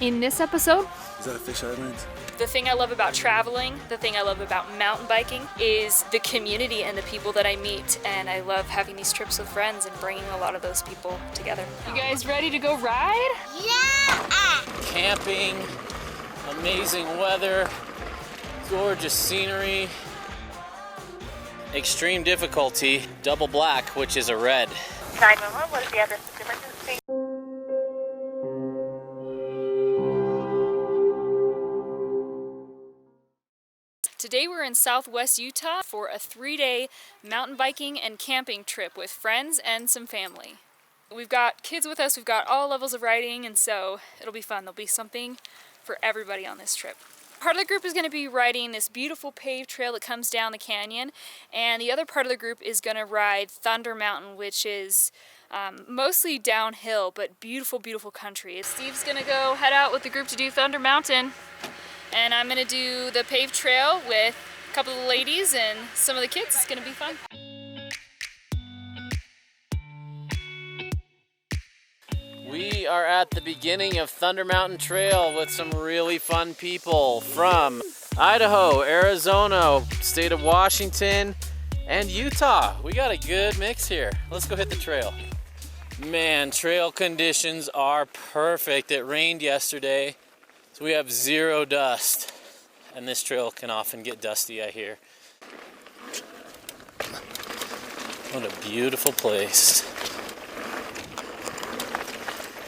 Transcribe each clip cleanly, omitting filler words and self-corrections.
In this episode, Is that a fish island? the thing I love about traveling, the thing I love about mountain biking is the community and the people that I meet, and I love having these trips with friends and bringing a lot of those people together. You guys ready to go ride? Yeah! Camping, amazing weather, gorgeous scenery, extreme difficulty, double black, which is a red. 911, what is the address of emergency? Today we're in Southwest Utah for a 3-day mountain biking and camping trip with friends and some family. We've got kids with us, we've got all levels of riding, and so it'll be fun. There'll be something for everybody on this trip. Part of the group is going to be riding this beautiful paved trail that comes down the canyon, and the other part of the group is going to ride Thunder Mountain, which is mostly downhill, but beautiful, beautiful country. Steve's going to go head out with the group to do Thunder Mountain, and I'm going to do the paved trail with a couple of the ladies and some of the kids. It's going to be fun. We are at the beginning of Thunder Mountain Trail with some really fun people from Idaho, Arizona, state of Washington, and Utah. We got a good mix here. Let's go hit the trail. Man, trail conditions are perfect. It rained yesterday, so we have zero dust. And this trail can often get dusty, I hear. What a beautiful place.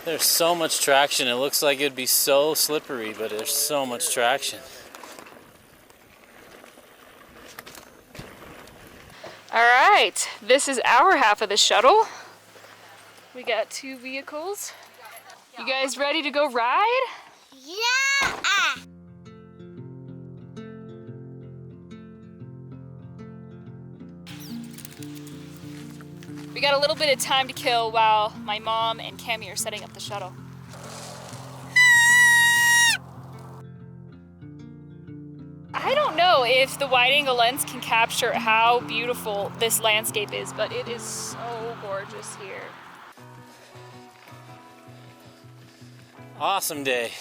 There's so much traction. It looks like it'd be so slippery, but there's so much traction. All right, this is our half of the shuttle. We got 2 vehicles. You guys ready to go ride? Yeah! We got a little bit of time to kill while my mom and Cami are setting up the shuttle. I don't know if the wide angle lens can capture how beautiful this landscape is, but it is so gorgeous here. Awesome day.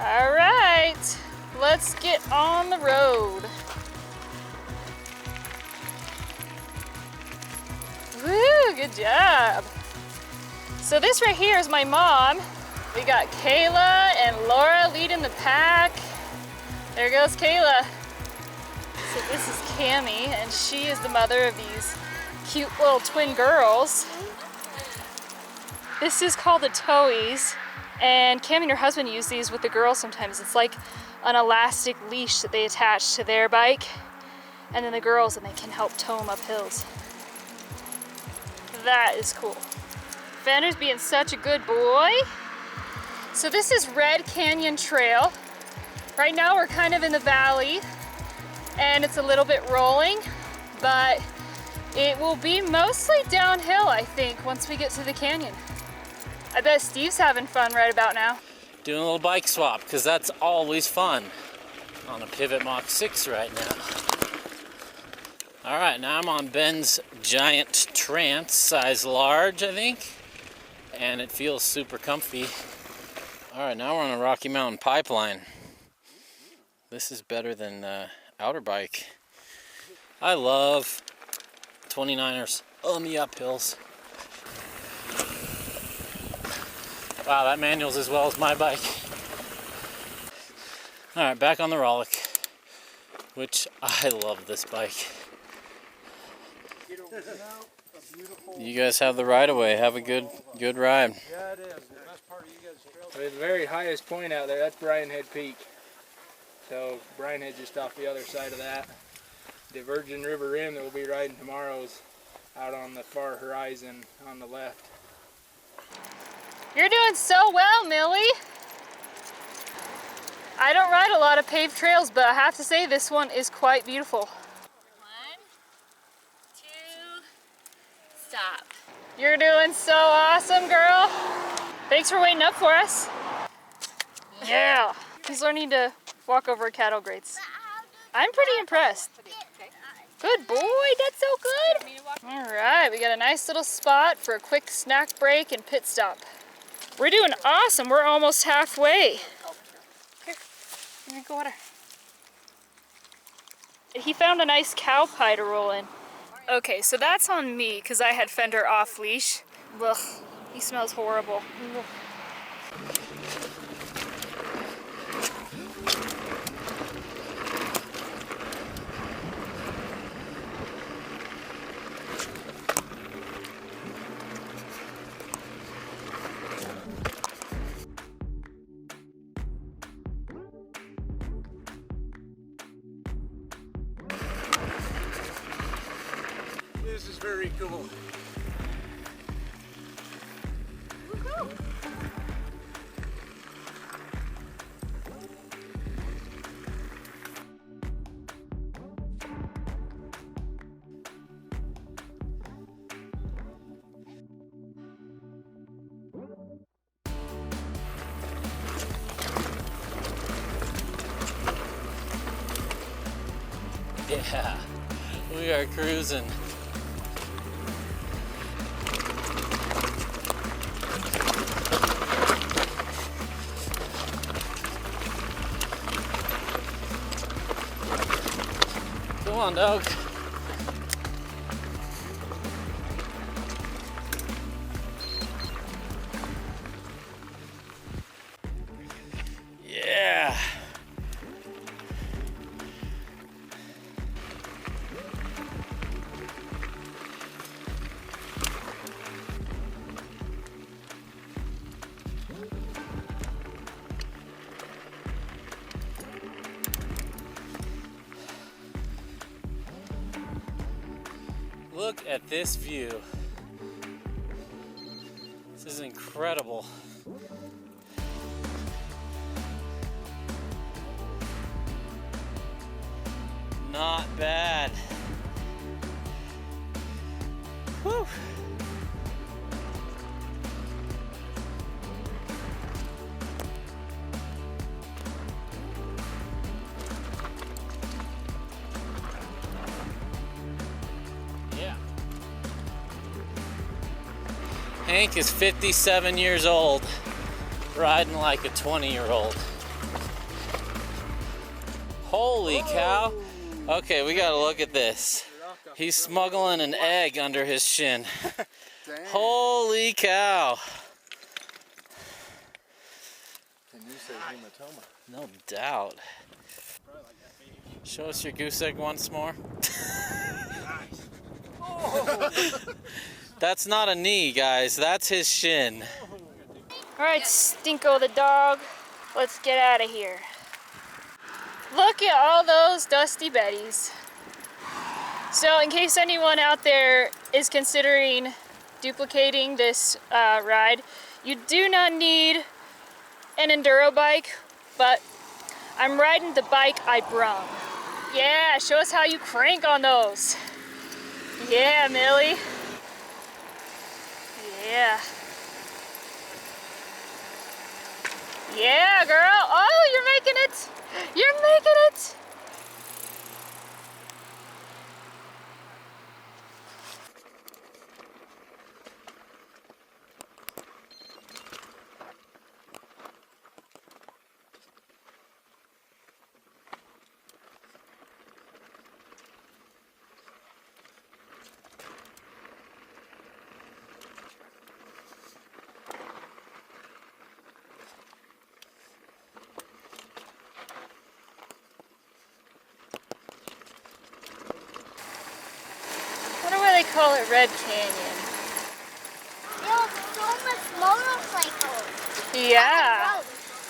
All right, let's get on the road. Woo, good job. So this right here is my mom. We got Kayla and Laura leading the pack. There goes Kayla. So this is Cami, and she is the mother of these cute little twin girls. This is called the Towies. And Cami and her husband use these with the girls sometimes. It's like an elastic leash that they attach to their bike, and then the girls, and they can help tow them up hills. That is cool. Fender's being such a good boy. So this is Red Canyon Trail. Right now we're kind of in the valley, and it's a little bit rolling, but it will be mostly downhill, I think, once we get to the canyon. I bet Steve's having fun right about now. Doing a little bike swap, because that's always fun on a Pivot Mach 6 right now. All right, now I'm on Ben's giant Trance, size large, I think, and it feels super comfy. All right, now we're on a Rocky Mountain Pipeline. This is better than Outer Bike. I love 29ers on the uphills. Wow, that manual's as well as my bike. All right, back on the Rollick, which I love this bike. You guys have the right of way. Have a good ride. Yeah, it is. The best part of you guys' trail. The very highest point out there, that's Bryan Head Peak. So Bryan Head just off the other side of that. The Virgin River Rim that we'll be riding tomorrow is out on the far horizon on the left. You're doing so well, Millie. I don't ride a lot of paved trails, but I have to say this one is quite beautiful. 1, 2, stop. stop. You're doing so awesome, girl. Thanks for waiting up for us. Yeah. He's learning to walk over cattle grates. I'm pretty impressed. Good boy, that's so good. All right, we got a nice little spot for a quick snack break and pit stop. We're doing awesome. We're almost halfway. Here, drink water. He found a nice cow pie to roll in. Okay, so that's on me because I had Fender off leash. Ugh, he smells horrible. Ugh. This is very cool. Yeah, we are cruising. Come on, dog. Yeah. Look at this view. This is incredible. Not bad. Whew. Yeah. Hank is 57 years old, riding like a 20-year-old. Holy cow. Okay, we gotta look at this. He's smuggling an egg under his shin. Holy cow. Can you say hematoma? No doubt. Show us your goose egg once more. That's not a knee, guys. That's his shin. All right, Stinko the dog. Let's get out of here. Look at all those dusty Bettys. So in case anyone out there is considering duplicating this ride, you do not need an enduro bike, but I'm riding the bike I brung. Yeah, show us how you crank on those. Yeah, Millie. Yeah. Yeah, girl. Oh, you're making it. You're making it. They call it Red Canyon. There was so much motorcycles. Yeah,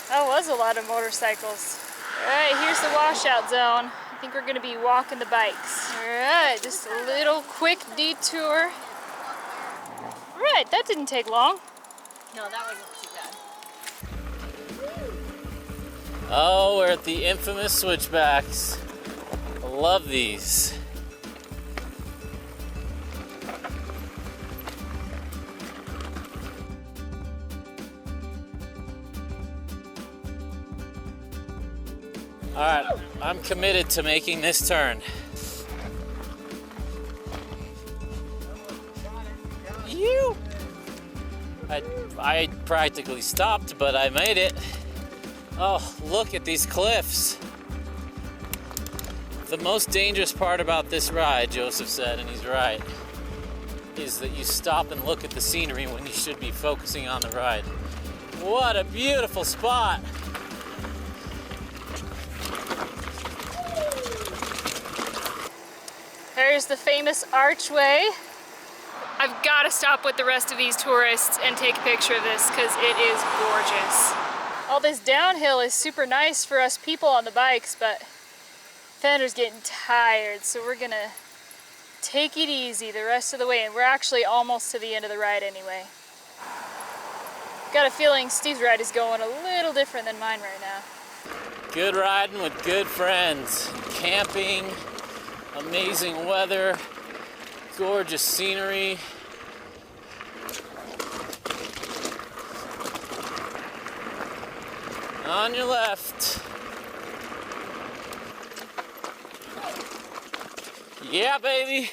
that was a lot of motorcycles. All right, here's the washout zone. I think we're gonna be walking the bikes. All right, just a little quick detour. All right, that didn't take long. No, that wasn't too bad. Oh, we're at the infamous switchbacks. I love these. All right, I'm committed to making this turn. You! I practically stopped, but I made it. Oh, look at these cliffs. The most dangerous part about this ride, Joseph said, and he's right, is that you stop and look at the scenery when you should be focusing on the ride. What a beautiful spot! There's the famous archway. I've got to stop with the rest of these tourists and take a picture of this because it is gorgeous. All this downhill is super nice for us people on the bikes, but Fender's getting tired, so we're gonna take it easy the rest of the way, and we're actually almost to the end of the ride anyway. Got a feeling Steve's ride is going a little different than mine right now. Good riding with good friends, camping, amazing weather, gorgeous scenery. On your left. Yeah, baby.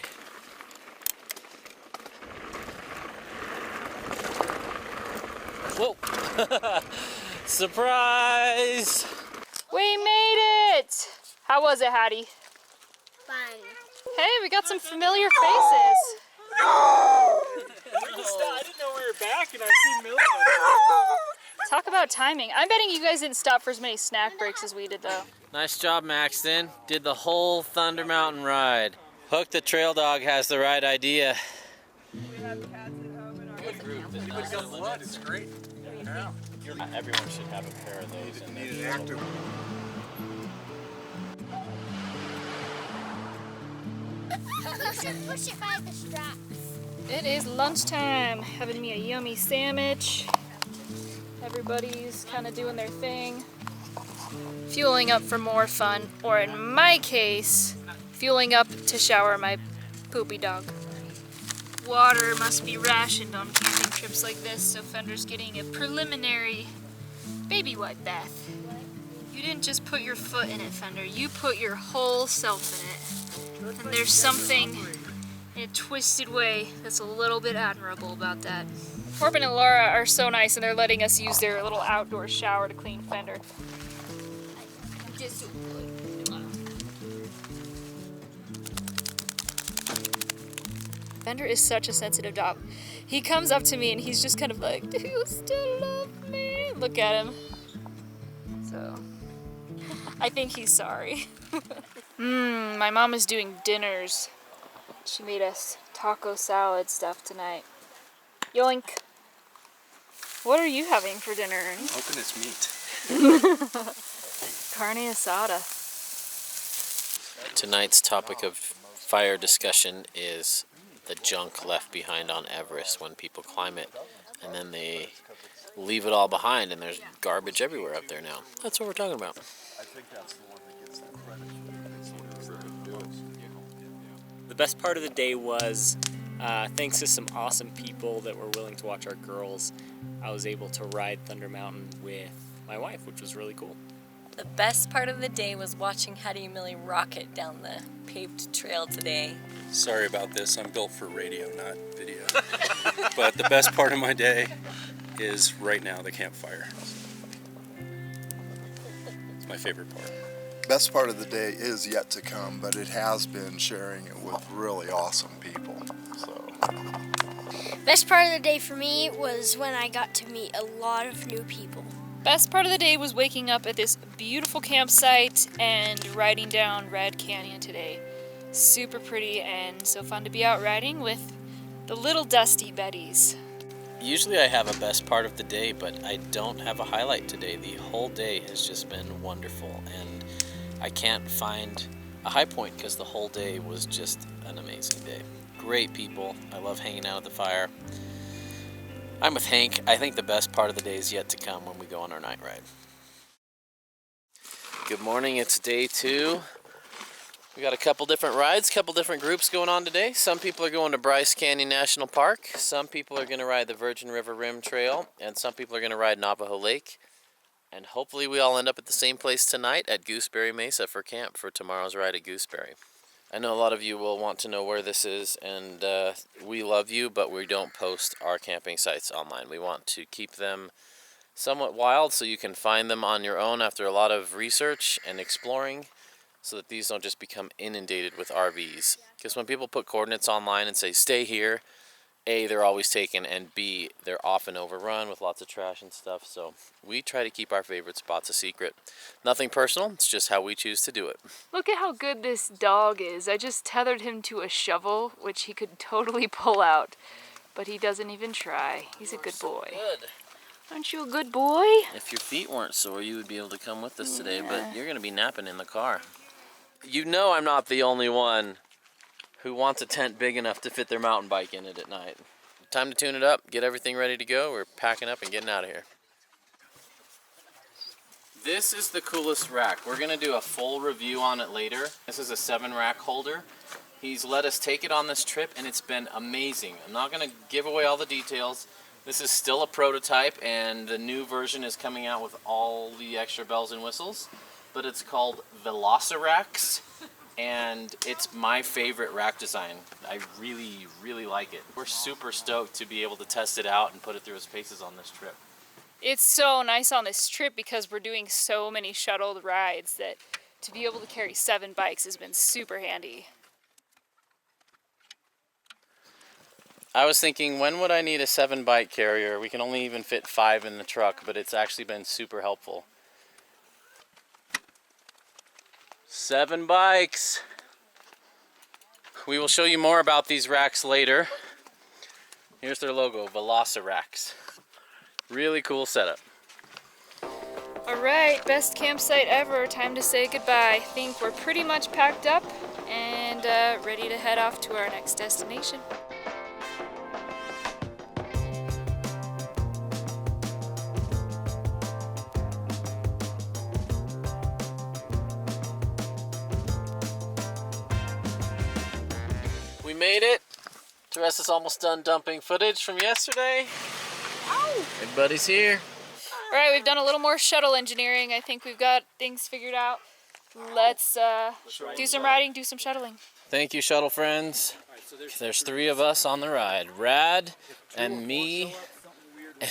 Whoa. Surprise. We made it! How was it, Hattie? Fun. Hey, we got some familiar faces. I didn't know we were back, and I see Millie. Talk about timing. I'm betting you guys didn't stop for as many snack breaks as we did, though. Nice job, Maxton. Did the whole Thunder Mountain ride. Hook the Trail Dog has the right idea. You got blood, it's great. Yeah. Everyone should have a pair of those. You need an active. You should push it by the straps. It is lunchtime. Having me a yummy sandwich. Everybody's kind of doing their thing. Fueling up for more fun, or in my case, fueling up to shower my poopy dog. Water must be rationed on camping trips like this, so Fender's getting a preliminary baby wipe bath. You didn't just put your foot in it, Fender, you put your whole self in it. And there's something in a twisted way that's a little bit admirable about that. Corbin and Laura are so nice, and they're letting us use their little outdoor shower to clean Fender. Fender is such a sensitive dog. He comes up to me and he's just kind of like, do you still love me? Look at him. So, I think he's sorry. My mom is doing dinners. She made us taco salad stuff tonight. Yoink. What are you having for dinner, Ernie? Hoping it's meat. Carne asada. Tonight's topic of fire discussion is the junk left behind on Everest when people climb it, and then they leave it all behind, and there's garbage everywhere up there now. That's what we're talking about. I think that's the one that gets that credit. The best part of the day was, thanks to some awesome people that were willing to watch our girls, I was able to ride Thunder Mountain with my wife, which was really cool. The best part of the day was watching Hattie and Millie rocket down the paved trail today. Sorry about this, I'm built for radio, not video. But the best part of my day is right now the campfire. It's my favorite part. Best part of the day is yet to come, but it has been sharing it with really awesome people. So, Best part of the day for me was when I got to meet a lot of new people. Best part of the day was waking up at this beautiful campsite and riding down Red Canyon today. Super pretty and so fun to be out riding with the little dusty Betties. Usually I have a best part of the day, but I don't have a highlight today. The whole day has just been wonderful, and I can't find a high point because the whole day was just an amazing day. Great people. I love hanging out at the fire. I'm with Hank. I think the best part of the day is yet to come when we go on our night ride. Good morning, it's day 2. We got a couple different rides, couple different groups going on today. Some people are going to Bryce Canyon National Park. Some people are going to ride the Virgin River Rim Trail, and some people are going to ride Navajo Lake. And hopefully we all end up at the same place tonight at Gooseberry Mesa for camp for tomorrow's ride at Gooseberry. I know a lot of you will want to know where this is, and we love you, but we don't post our camping sites online. We want to keep them somewhat wild so you can find them on your own after a lot of research and exploring, so that these don't just become inundated with RVs. Because when people put coordinates online and say stay here, A, they're always taken, and B, they're often overrun with lots of trash and stuff. So we try to keep our favorite spots a secret. Nothing personal, it's just how we choose to do it. Look at how good this dog is. I just tethered him to a shovel, which he could totally pull out, but he doesn't even try. He's a good boy. Good. Aren't you a good boy? If your feet weren't sore, you would be able to come with us today, but you're going to be napping in the car. You know I'm not the only one who wants a tent big enough to fit their mountain bike in it at night. Time to tune it up, get everything ready to go. We're packing up and getting out of here. This is the coolest rack. We're going to do a full review on it later. This is a 7-rack holder. He's let us take it on this trip, and it's been amazing. I'm not going to give away all the details. This is still a prototype, and the new version is coming out with all the extra bells and whistles. But it's called Velociracks, and it's my favorite rack design. I really, really like it. We're super stoked to be able to test it out and put it through its paces on this trip. It's so nice on this trip because we're doing so many shuttled rides that to be able to carry 7 bikes has been super handy. I was thinking, when would I need a 7-bike carrier? We can only even fit 5 in the truck, but it's actually been super helpful. 7 bikes. We will show you more about these racks later. Here's their logo, Velociracks. Really cool setup. Alright, best campsite ever. Time to say goodbye. I think we're pretty much packed up and ready to head off to our next destination. We made it. Therese is almost done dumping footage from yesterday. Ow! Everybody's here. Alright, we've done a little more shuttle engineering. I think we've got things figured out. Let's do some riding, do some shuttling. Thank you, shuttle friends. There's 3 of us on the ride. Rad, and me,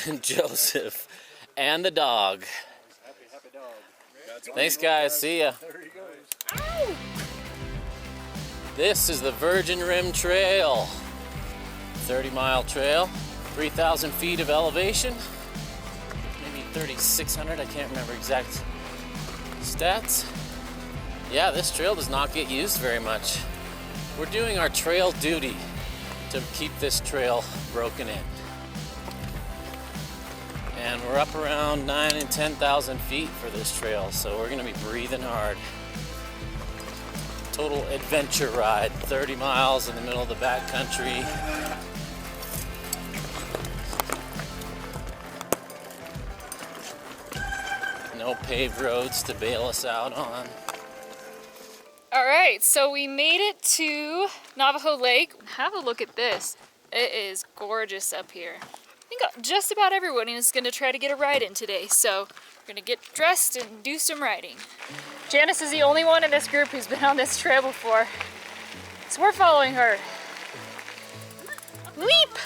and Joseph, and the dog. Thanks, guys. See ya. Ow! This is the Virgin Rim Trail. 30-mile trail, 3,000 feet of elevation, maybe 3,600, I can't remember exact stats. Yeah, this trail does not get used very much. We're doing our trail duty to keep this trail broken in. And we're up around 9,000 and 10,000 feet for this trail, so we're gonna be breathing hard. Total adventure ride, 30 miles in the middle of the backcountry. No paved roads to bail us out on. Alright, so we made it to Navajo Lake. Have a look at this. It is gorgeous up here. I think just about everyone is going to try to get a ride in today, so we're going to get dressed and do some riding. Janice is the only one in this group who's been on this trail before, so we're following her. Leap!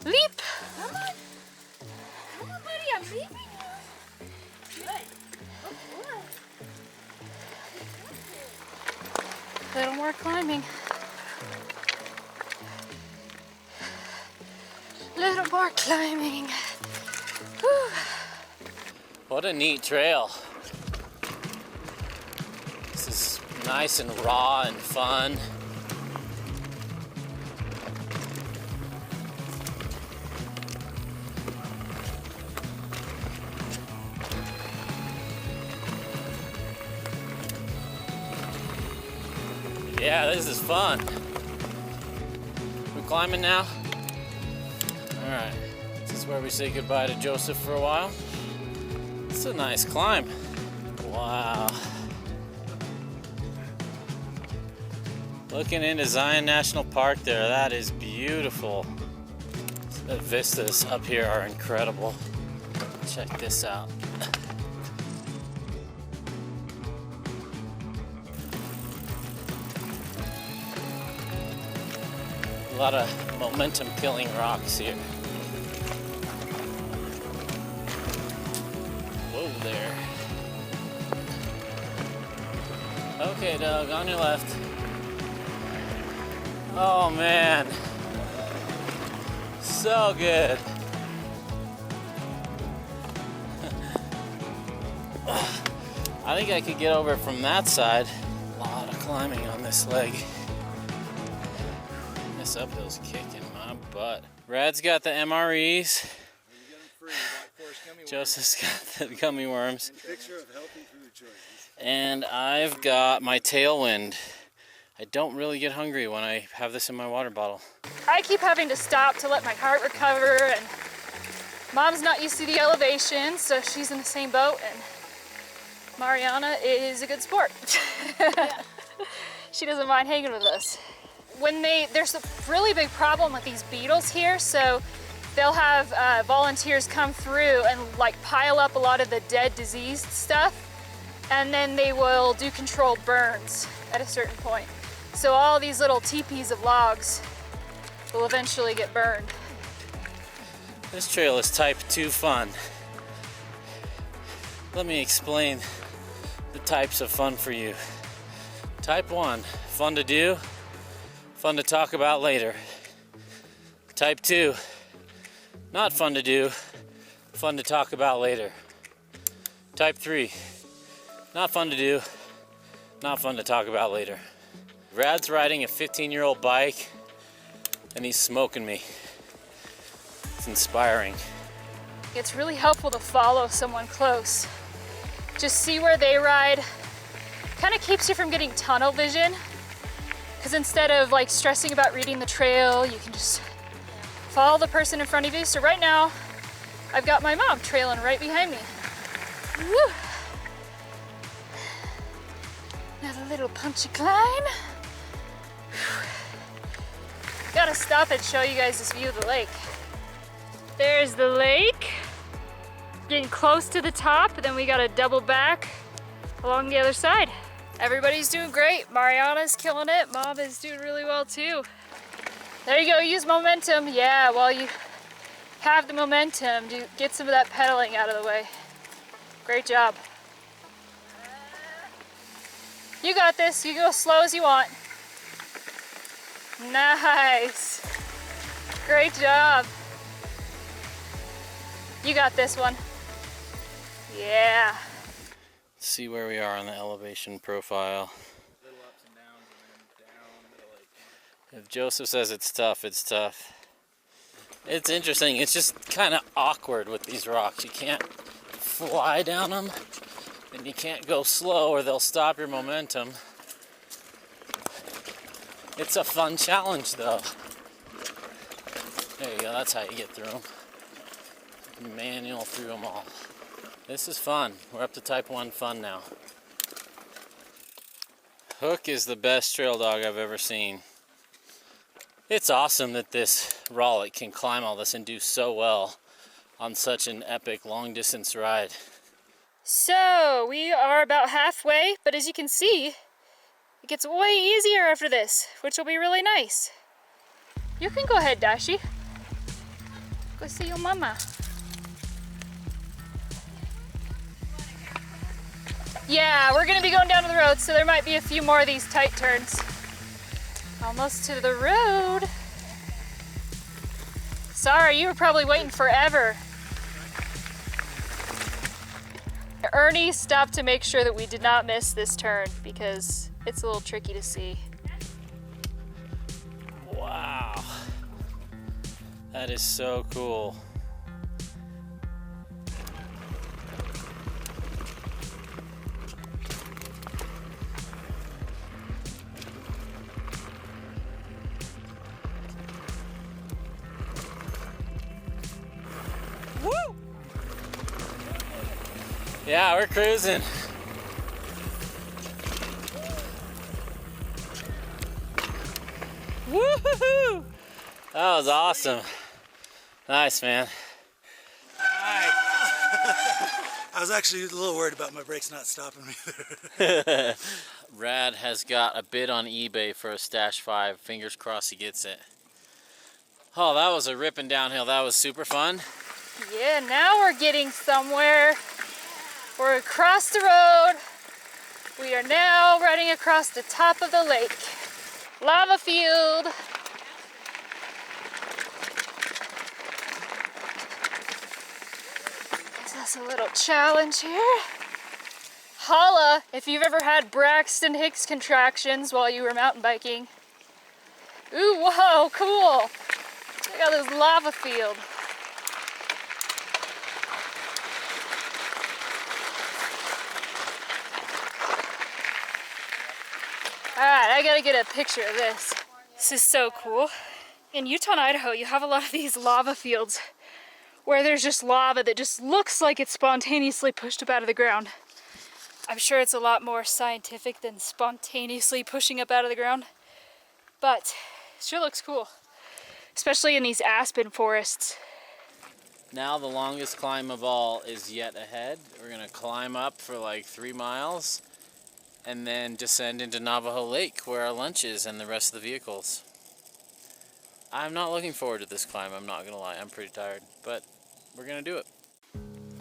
Leap! Come on. Come on, buddy, I'm leaving you. Good. A little more climbing. Little more climbing. Whew. What a neat trail. This is nice and raw and fun. Yeah, this is fun. We're climbing now. All right, this is where we say goodbye to Joseph for a while. It's a nice climb. Wow. Looking into Zion National Park there, that is beautiful. The vistas up here are incredible. Check this out. A lot of momentum killing rocks here. Whoa there. Okay, Doug, on your left. Oh man. So good. I think I could get over from that side. A lot of climbing on this leg. This uphill's kicking my butt. Brad's got the MREs. Joseph's got the gummy worms. And I've got my tailwind. I don't really get hungry when I have this in my water bottle. I keep having to stop to let my heart recover, and Mom's not used to the elevation, so she's in the same boat, and Mariana is a good sport. She doesn't mind hanging with us. There's a really big problem with these beetles here, so they'll have volunteers come through and like pile up a lot of the dead diseased stuff, and then they will do controlled burns at a certain point. So all these little teepees of logs will eventually get burned. This trail is type 2 fun. Let me explain the types of fun for you. Type 1, fun to do, fun to talk about later. Type 2, not fun to do, fun to talk about later. Type 3, not fun to do, not fun to talk about later. Brad's riding a 15-year-old bike and he's smoking me. It's inspiring. It's really helpful to follow someone close. Just see where they ride. Kind of keeps you from getting tunnel vision, because instead of like stressing about reading the trail, you can just follow the person in front of you. So right now, I've got my mom trailing right behind me. Woo! Another little punchy climb. Gotta stop and show you guys this view of the lake. There's the lake. Getting close to the top, and then we gotta double back along the other side. Everybody's doing great. Mariana's killing it. Mom is doing really well too. There you go, use momentum. Yeah, while you have the momentum, get some of that pedaling out of the way. Great job. You got this. You go as slow as you want. Nice. Great job. You got this one. Yeah. Let's see where we are on the elevation profile. Little ups and downs, and then down the lake. If Joseph says it's tough, it's tough. It's interesting. It's just kind of awkward with these rocks. You can't fly down them, and you can't go slow or they'll stop your momentum. It's a fun challenge though. There you go, that's how you get through them. Manual through them all. This is fun. We're up to type 1 fun now. Hook is the best trail dog I've ever seen. It's awesome that this Rollick can climb all this and do so well on such an epic long distance ride. So we are about halfway, but as you can see, it gets way easier after this, which will be really nice. You can go ahead, Dashi. Go see your mama. Yeah, we're gonna be going down to the road, so there might be a few more of these tight turns. Almost to the road. Sorry, you were probably waiting forever. Ernie stopped to make sure that we did not miss this turn because it's a little tricky to see. Wow. That is so cool. Woo! Yeah, we're cruising. Woo-hoo-hoo! That was awesome. Nice, man. I was actually a little worried about my brakes not stopping me. Rad has got a bid on eBay for a Stash 5. Fingers crossed he gets it. Oh, that was a ripping downhill. That was super fun. Yeah, now we're getting somewhere. We're across the road. We are now riding across the top of the lake. Lava field. This is a little challenge here. Holla if you've ever had Braxton Hicks contractions while you were mountain biking. Ooh, whoa, cool. Check out this lava field. Alright, I gotta get a picture of this. This is so cool. In Utah and Idaho, you have a lot of these lava fields where there's just lava that just looks like it's spontaneously pushed up out of the ground. I'm sure it's a lot more scientific than spontaneously pushing up out of the ground, but it sure looks cool, especially in these aspen forests. Now the longest climb of all is yet ahead. We're gonna climb up for like 3 miles and then descend into Navajo Lake where our lunch is and the rest of the vehicles. I'm not looking forward to this climb, I'm not gonna lie. I'm pretty tired, but we're gonna do it.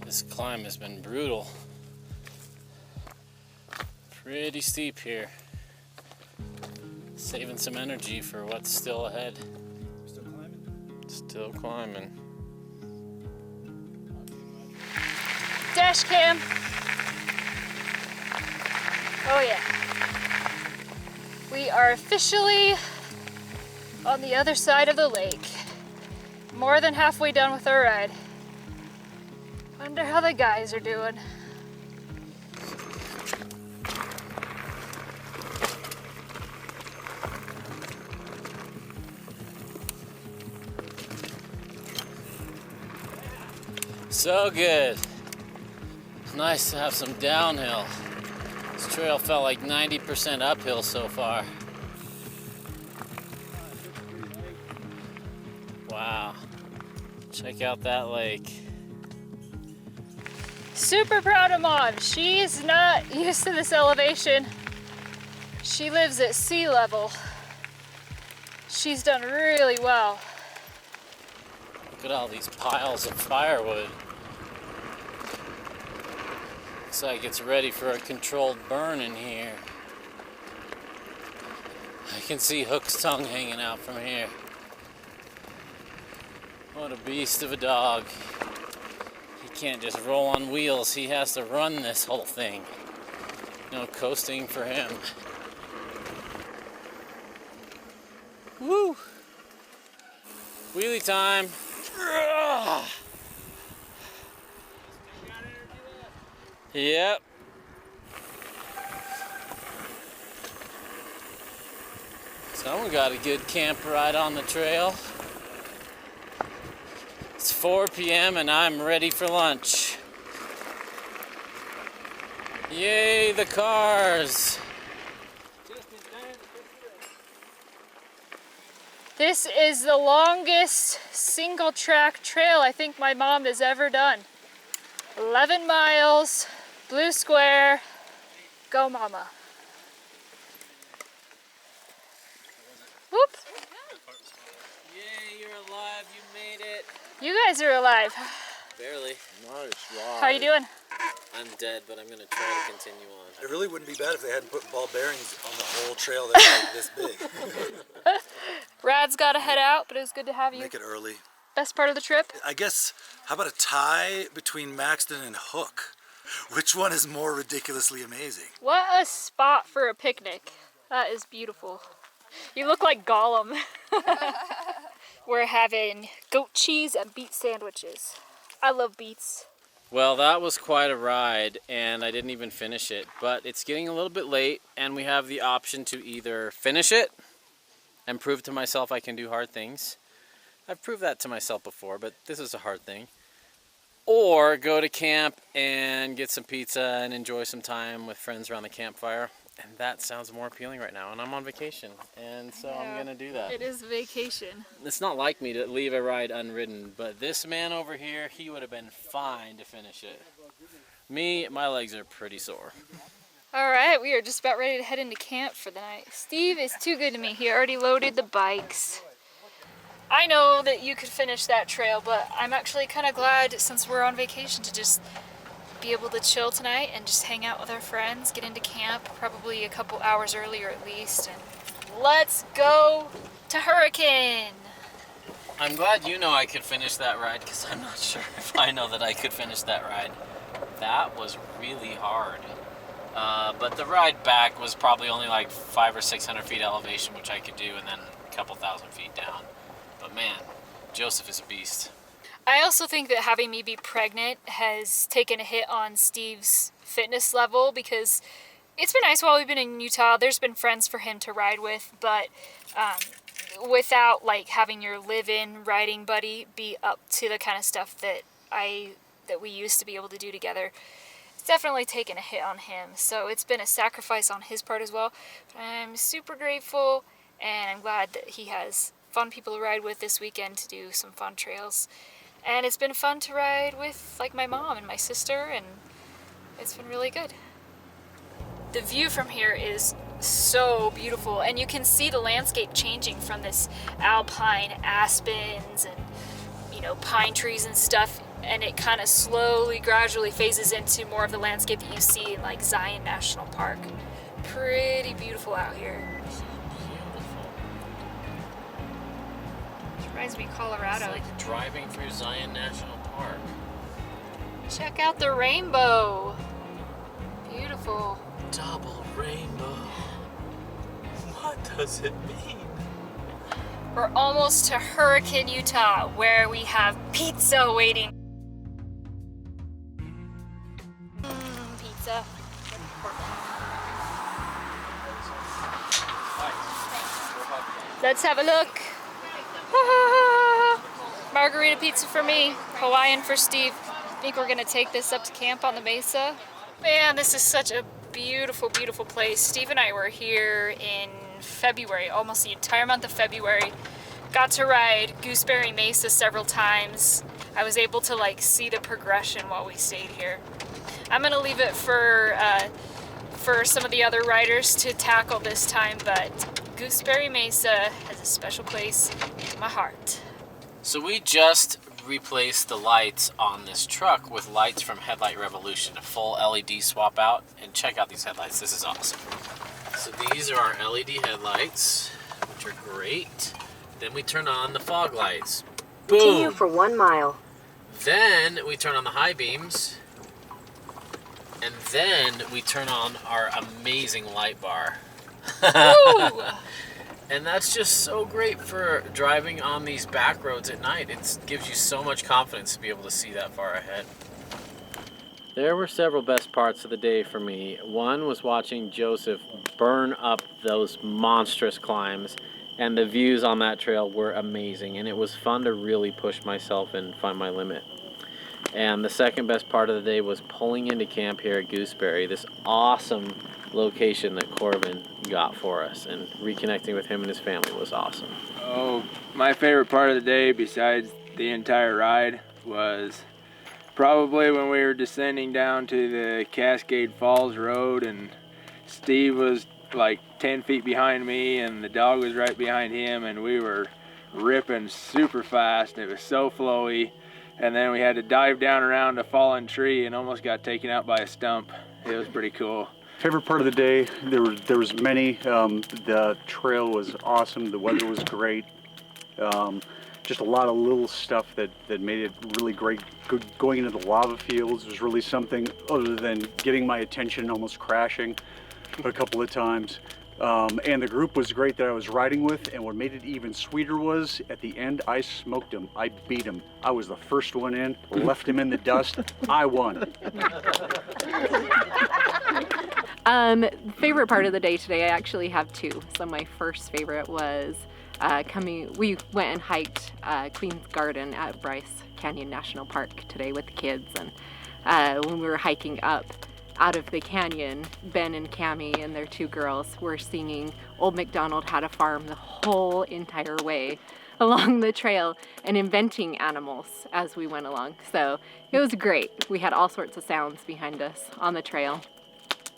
This climb has been brutal. Pretty steep here. Saving some energy for what's still ahead. Still climbing? Still climbing. Dash cam. Oh yeah. We are officially on the other side of the lake. More than halfway done with our ride. Wonder how the guys are doing. So good. It's nice to have some downhill. This trail felt like 90% uphill so far. Wow. Check out that lake. Super proud of Mom. She's not used to this elevation. She lives at sea level. She's done really well. Look at all these piles of firewood. Looks like it's ready for a controlled burn in here. I can see Hook's tongue hanging out from here. What a beast of a dog. He can't just roll on wheels, he has to run this whole thing. No coasting for him. Woo! Wheelie time. Yep. Someone got a good camp right on the trail. It's 4 p.m. and I'm ready for lunch. Yay, the cars! This is the longest single track trail I think my mom has ever done. 11 miles, blue square, go mama. Whoop. Yay, you're alive, you made it. You guys are alive. Barely. Nice ride. How are you doing? I'm dead, but I'm gonna try to continue on. It really wouldn't be bad if they hadn't put ball bearings on the whole trail that's like this big. Rad's got to head out, but it was good to have you. Make it early. Best part of the trip? I guess, how about a tie between Maxton and Hook? Which one is more ridiculously amazing? What a spot for a picnic. That is beautiful. You look like Gollum. We're having goat cheese and beet sandwiches. I love beets. Well, that was quite a ride, and I didn't even finish it, but it's getting a little bit late, and we have the option to either finish it and prove to myself I can do hard things. I've proved that to myself before, but this is a hard thing. Or go to camp and get some pizza and enjoy some time with friends around the campfire. And that sounds more appealing right now, and I'm on vacation, and so I'm gonna do that. It is vacation. It's not like me to leave a ride unridden, but this man over here, he would have been fine to finish it. Me, my legs are pretty sore. All right, we are just about ready to head into camp for the night. Steve is too good to me. He already loaded the bikes. I know that you could finish that trail, but I'm actually kind of glad, since we're on vacation, to just be able to chill tonight and just hang out with our friends, get into camp probably a couple hours earlier at least, and let's go to Hurricane. I'm glad you know I could finish that ride, because I'm not sure if I know that I could finish that ride. That was really hard. But the ride back was probably only like 500 or 600 feet elevation, which I could do, and then a couple thousand feet down. But man, Joseph is a beast. I also think that having me be pregnant has taken a hit on Steve's fitness level, because it's been nice while we've been in Utah. There's been friends for him to ride with, but without like having your live-in riding buddy be up to the kind of stuff that we used to be able to do together, it's definitely taken a hit on him. So it's been a sacrifice on his part as well. But I'm super grateful, and I'm glad that he has fun people to ride with this weekend to do some fun trails. And it's been fun to ride with like my mom and my sister, and it's been really good. The view from here is so beautiful, and you can see the landscape changing from this alpine aspens and, you know, pine trees and stuff, and it kind of slowly, gradually phases into more of the landscape that you see in like Zion National Park. Pretty beautiful out here. Reminds me of Colorado. It's like driving through Zion National Park. Check out the rainbow. Beautiful. Double rainbow. What does it mean? We're almost to Hurricane, Utah, where we have pizza waiting. Pizza. Let's have a look. Margarita pizza for me, Hawaiian for Steve. I think we're gonna take this up to camp on the mesa. Man, this is such a beautiful, beautiful place. Steve and I were here in February, almost the entire month of February. Got to ride Gooseberry Mesa several times. I was able to like see the progression while we stayed here. I'm gonna leave it for some of the other riders to tackle this time, but Gooseberry Mesa has a special place in my heart. So we just replaced the lights on this truck with lights from Headlight Revolution, a full LED swap out, and check out these headlights. This is awesome. So these are our LED headlights, which are great. Then we turn on the fog lights. Boom! Continue for 1 mile. Then we turn on the high beams, and then we turn on our amazing light bar. And that's just so great for driving on these back roads at night. It gives you so much confidence to be able to see that far ahead. There were several best parts of the day for me. One was watching Joseph burn up those monstrous climbs, and the views on that trail were amazing, and it was fun to really push myself and find my limit. And the second best part of the day was pulling into camp here at Gooseberry, this awesome location that Corbin got for us, and reconnecting with him and his family was awesome. Oh, my favorite part of the day, besides the entire ride, was probably when we were descending down to the Cascade Falls Road, and Steve was like 10 feet behind me and the dog was right behind him, and we were ripping super fast. It was so flowy, and then we had to dive down around a fallen tree and almost got taken out by a stump. It was pretty cool. Favorite part of the day, there was many. The trail was awesome. The weather was great. Just a lot of little stuff that made it really great. Going into the lava fields was really something other than getting my attention, almost crashing a couple of times. And the group was great that I was riding with, and what made it even sweeter was at the end I smoked him. I beat him. I was the first one in, left him in the dust. I won. Favorite part of the day today, I actually have two. So my first favorite was we went and hiked Queen's Garden at Bryce Canyon National Park today with the kids, and when we were hiking up out of the canyon, Ben and Cammie and their two girls were singing Old MacDonald Had a Farm the whole entire way along the trail and inventing animals as we went along. So it was great. We had all sorts of sounds behind us on the trail.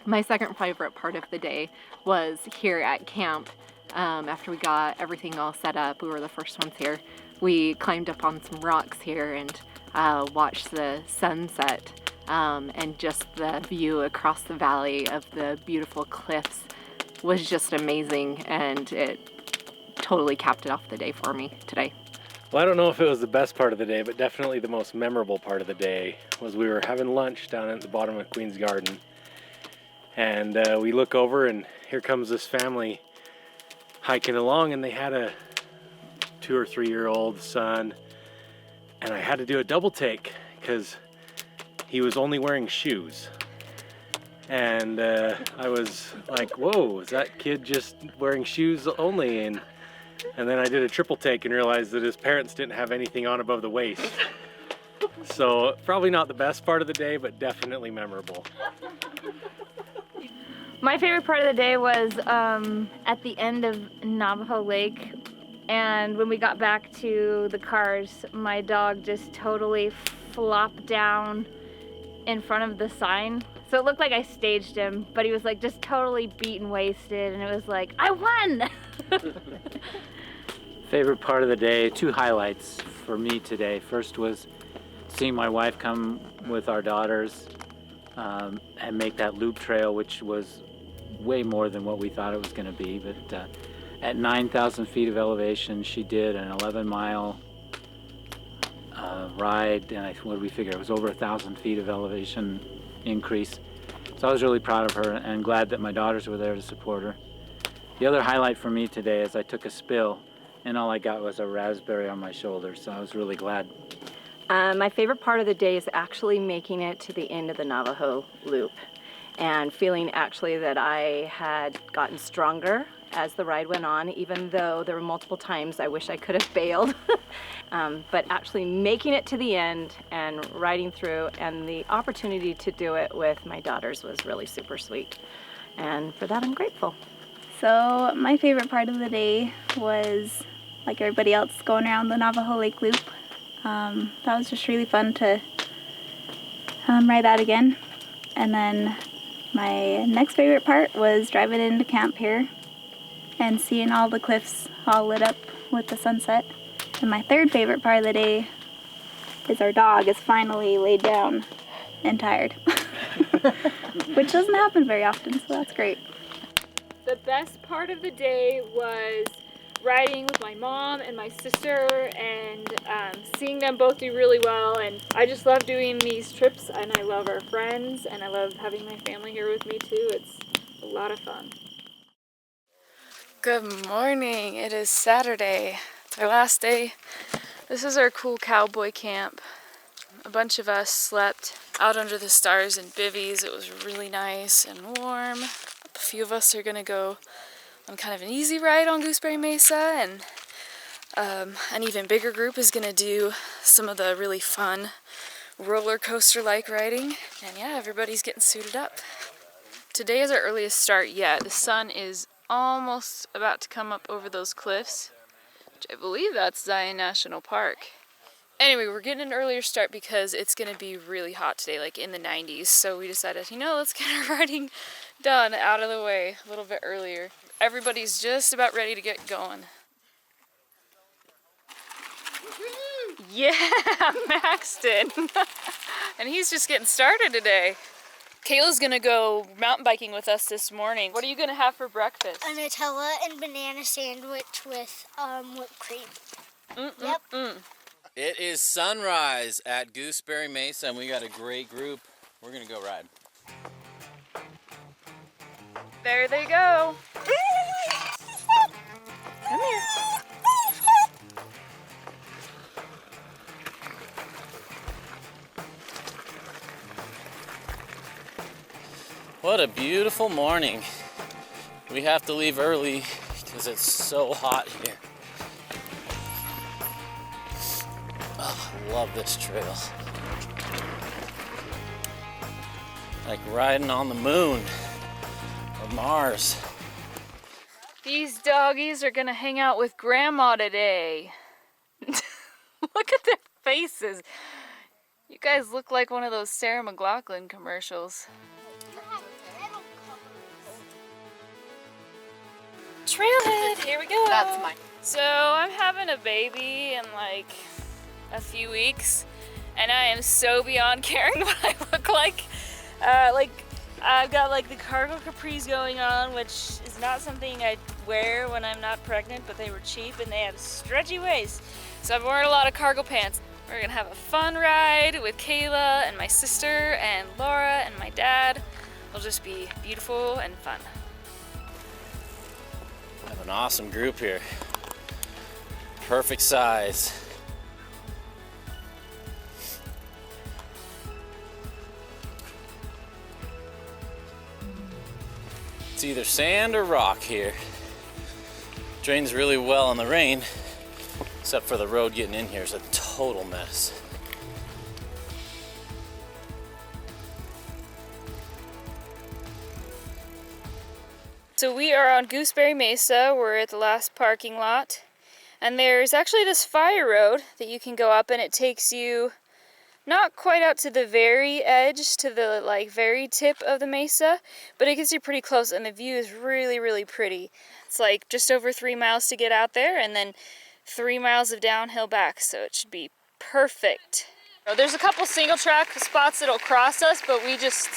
My second favorite part of the day was here at camp. After we got everything all set up, we were the first ones here. we climbed up on some rocks here and watched the sunset, and just the view across the valley of the beautiful cliffs was just amazing, and it totally capped it off the day for me today. Well, I don't know if it was the best part of the day, but definitely the most memorable part of the day was we were having lunch down at the bottom of Queen's Garden. And we look over and here comes this family hiking along, and they had a 2 or 3 year old son. And I had to do a double take because he was only wearing shoes. And I was like, whoa, is that kid just wearing shoes only? And then I did a triple take and realized that his parents didn't have anything on above the waist. So probably not the best part of the day, but definitely memorable. My favorite part of the day was at the end of Navajo Lake, and when we got back to the cars, my dog just totally flopped down in front of the sign. So it looked like I staged him, but he was like just totally beaten, wasted, and it was like, I won! Favorite part of the day, 2 highlights for me today. First was seeing my wife come with our daughters and make that loop trail, which was way more than what we thought it was going to be. But at 9,000 feet of elevation, she did an 11-mile ride, and what did we figure? It was over 1,000 feet of elevation increase. So I was really proud of her and glad that my daughters were there to support her. The other highlight for me today is I took a spill, and all I got was a raspberry on my shoulder, so I was really glad. My favorite part of the day is actually making it to the end of the Navajo Loop and feeling actually that I had gotten stronger as the ride went on, even though there were multiple times I wish I could have bailed. But actually making it to the end and riding through, and the opportunity to do it with my daughters was really super sweet. And for that, I'm grateful. So my favorite part of the day was, like everybody else, going around the Navajo Lake Loop. That was just really fun to ride that again. And then my next favorite part was driving into camp here and seeing all the cliffs all lit up with the sunset. And my third favorite part of the day is our dog is finally laid down and tired, which doesn't happen very often, so that's great. The best part of the day was riding with my mom and my sister and seeing them both do really well. And I just love doing these trips, and I love our friends, and I love having my family here with me too. It's a lot of fun. Good morning. It is Saturday. It's our last day. This is our cool cowboy camp. A bunch of us slept out under the stars in bivvies. It was really nice and warm. A few of us are gonna go on kind of an easy ride on Gooseberry Mesa, and an even bigger group is gonna do some of the really fun roller coaster like riding. And yeah, everybody's getting suited up. Today is our earliest start yet. The sun is almost about to come up over those cliffs, which I believe that's Zion National Park. Anyway, we're getting an earlier start because it's going to be really hot today, like in the 90s. So we decided, let's get our riding done out of the way a little bit earlier. Everybody's just about ready to get going. Yeah, Maxton. And he's just getting started today. Kayla's gonna go mountain biking with us this morning. What are you gonna have for breakfast? A Nutella and banana sandwich with whipped cream. Yep. It is sunrise at Gooseberry Mesa, and we got a great group. We're gonna go ride. There they go. Come here. What a beautiful morning. We have to leave early because it's so hot here. Oh, I love this trail. Like riding on the moon or Mars. These doggies are gonna hang out with Grandma today. Look at their faces. You guys look like one of those Sarah McLachlan commercials. Trailhead, here we go. That's mine. So I'm having a baby in like a few weeks, and I am so beyond caring what I look like. I've got like the cargo capris going on, which is not something I wear when I'm not pregnant, but they were cheap and they have stretchy waist. So I've worn a lot of cargo pants. We're gonna have a fun ride with Kayla and my sister and Laura and my dad. It'll just be beautiful and fun. We have an awesome group here. Perfect size. It's either sand or rock here. Drains really well in the rain, except for the road getting in here is a total mess. So we are on Gooseberry Mesa. We're at the last parking lot. And there's actually this fire road that you can go up, and it takes you not quite out to the very edge, to the like very tip of the mesa, but it gets you pretty close, and the view is really, really pretty. It's like just over 3 miles to get out there, and then 3 miles of downhill back, so it should be perfect. There's a couple single track spots that'll cross us, but we just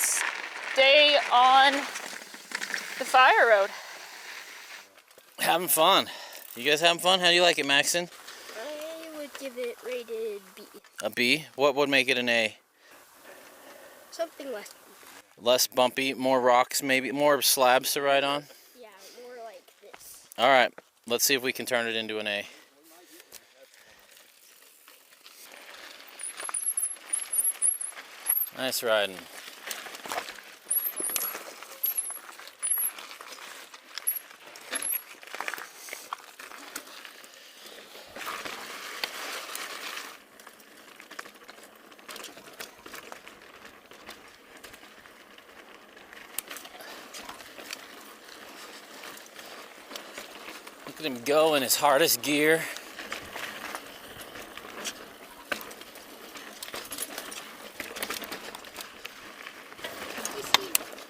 stay on the fire road. Having fun. You guys having fun? How do you like it, Maxon? I would give it rated B. A B? What would make it an A? Something less. Less bumpy, more rocks maybe, more slabs to ride on? Yeah, more like this. All right, let's see if we can turn it into an A. Nice riding. Look at him go in his hardest gear.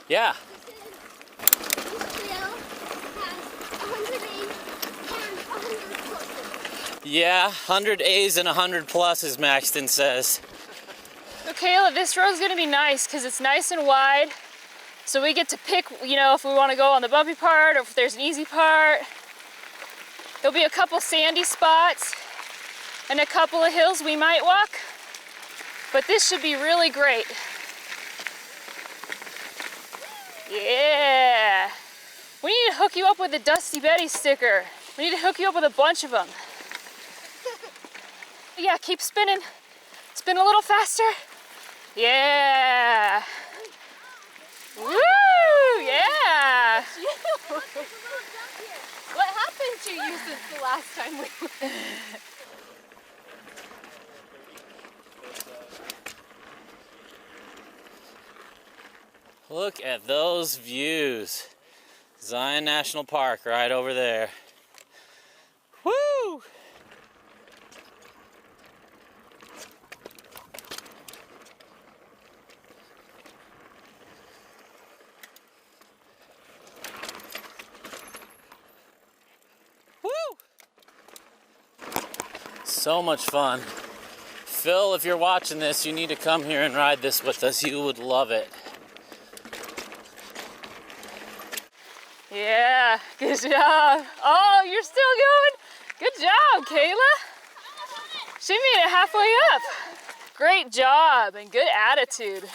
Yeah. Yeah, 100 A's and 100 pluses, Maxton says. So Kayla, this road's gonna be nice because it's nice and wide. So we get to pick, you know, if we want to go on the bumpy part or if there's an easy part. There'll be a couple sandy spots and a couple of hills we might walk, but this should be really great. Yeah. We need to hook you up with a Dusty Betty sticker. We need to hook you up with a bunch of them. Yeah, keep spinning. Spin a little faster. Yeah. Woo! Yeah. What happened to you since the last time we went? Look at those views. Zion National Park right over there. Woo! So much fun. Phil, if you're watching this, you need to come here and ride this with us. You would love it. Yeah, good job. Oh, you're still going? Good job, Kayla. She made it halfway up. Great job and good attitude.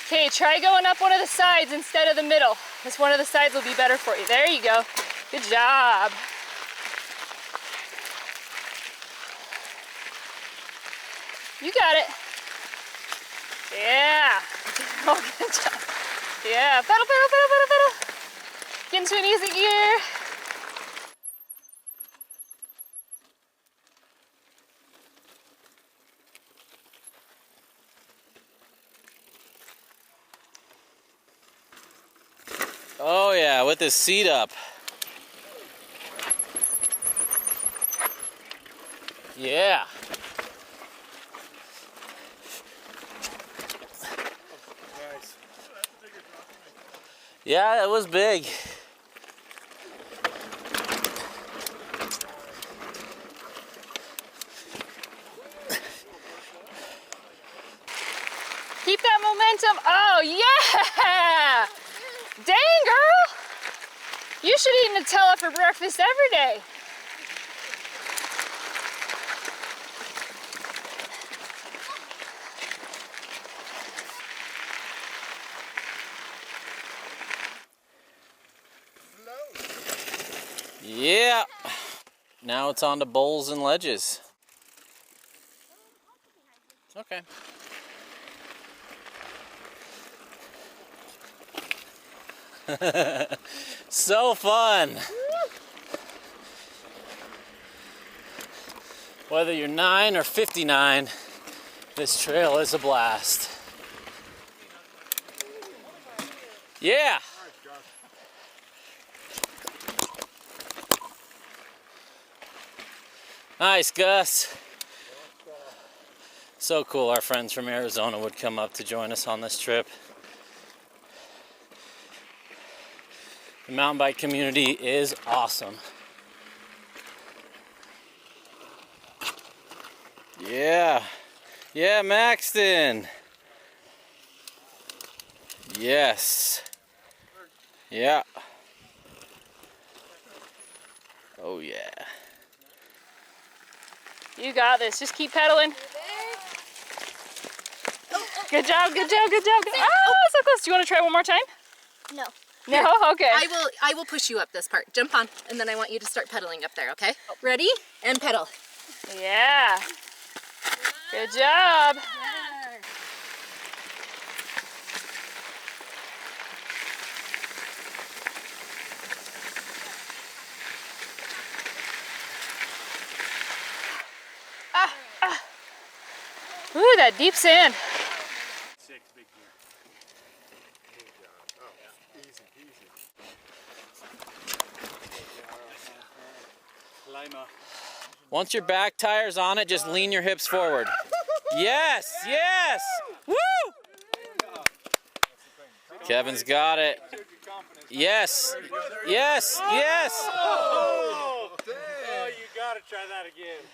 Okay, try going up one of the sides instead of the middle. This one of the sides will be better for you. There you go. Good job. You got it. Yeah. Oh, good job. Yeah, pedal, pedal, pedal, pedal, pedal. Get into an easy gear. Oh yeah, with his seat up. Yeah. Yeah, it was big. Keep that momentum. Oh, yeah! Dang, girl! You should eat Nutella for breakfast every day. Yeah. Now it's on to bowls and ledges. Okay. So fun. Whether you're 9 or 59, this trail is a blast. Yeah. Nice, Gus. So cool our friends from Arizona would come up to join us on this trip. The mountain bike community is awesome. Yeah. Yeah, Maxton. Yes. Yeah. Oh, yeah. You got this. Just keep pedaling. Good job, good job, good job. Oh, so close. Do you want to try one more time? No. No? Okay. I will push you up this part. Jump on, and then I want you to start pedaling up there, okay? Ready? And pedal. Yeah. Good job. Ooh, that deep sand. 6 big gear. Oh, easy peasy. Lima. Once your back tire's on it, just lean your hips forward. Yes, yes! Woo! Kevin's got it. Yes, yes, yes! Oh, you gotta try that again.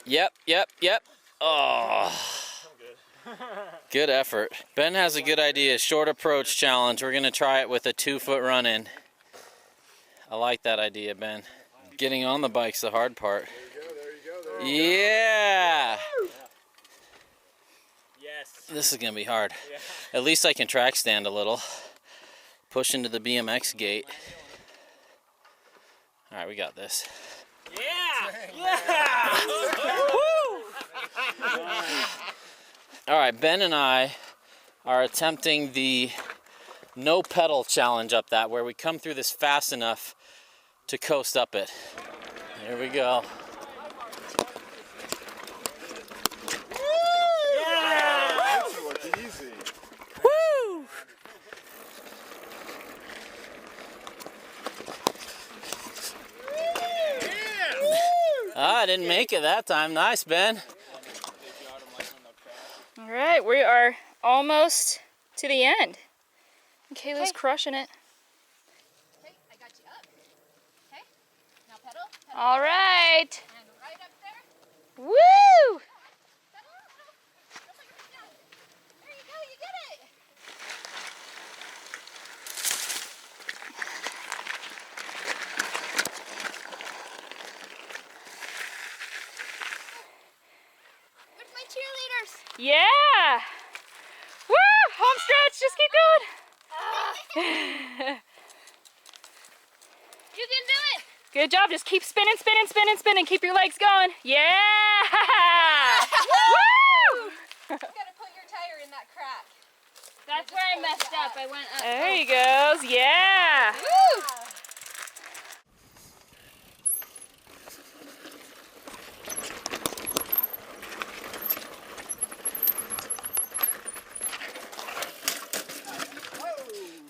Yep, yep, yep. Oh. Good effort. Ben has a good idea. Short approach challenge. We're gonna try it with a 2-foot run in. I like that idea, Ben. Getting on the bike's the hard part. Yeah. Yes. This is gonna be hard. At least I can track stand a little. Push into the BMX gate. All right, we got this. Yeah! Woo! All right, Ben and I are attempting the no pedal challenge up that, where we come through this fast enough to coast up it. Here we go. Yeah! This looks easy. Woo! I didn't make it that time. Nice, Ben. All right, we are almost to the end. Kayla's crushing it. Okay, I got you up. Okay, now pedal. All right. And right up there. Woo! There you go, you did it. Where's my cheerleaders? Yeah! Woo! Home stretch, just keep going. You can do it. Good job, just keep spinning, spinning, spinning, spinning. Keep your legs going. Yeah! Woo! You gotta put your tire in that crack. That's where I messed up. I went up. There he goes. Yeah! Woo!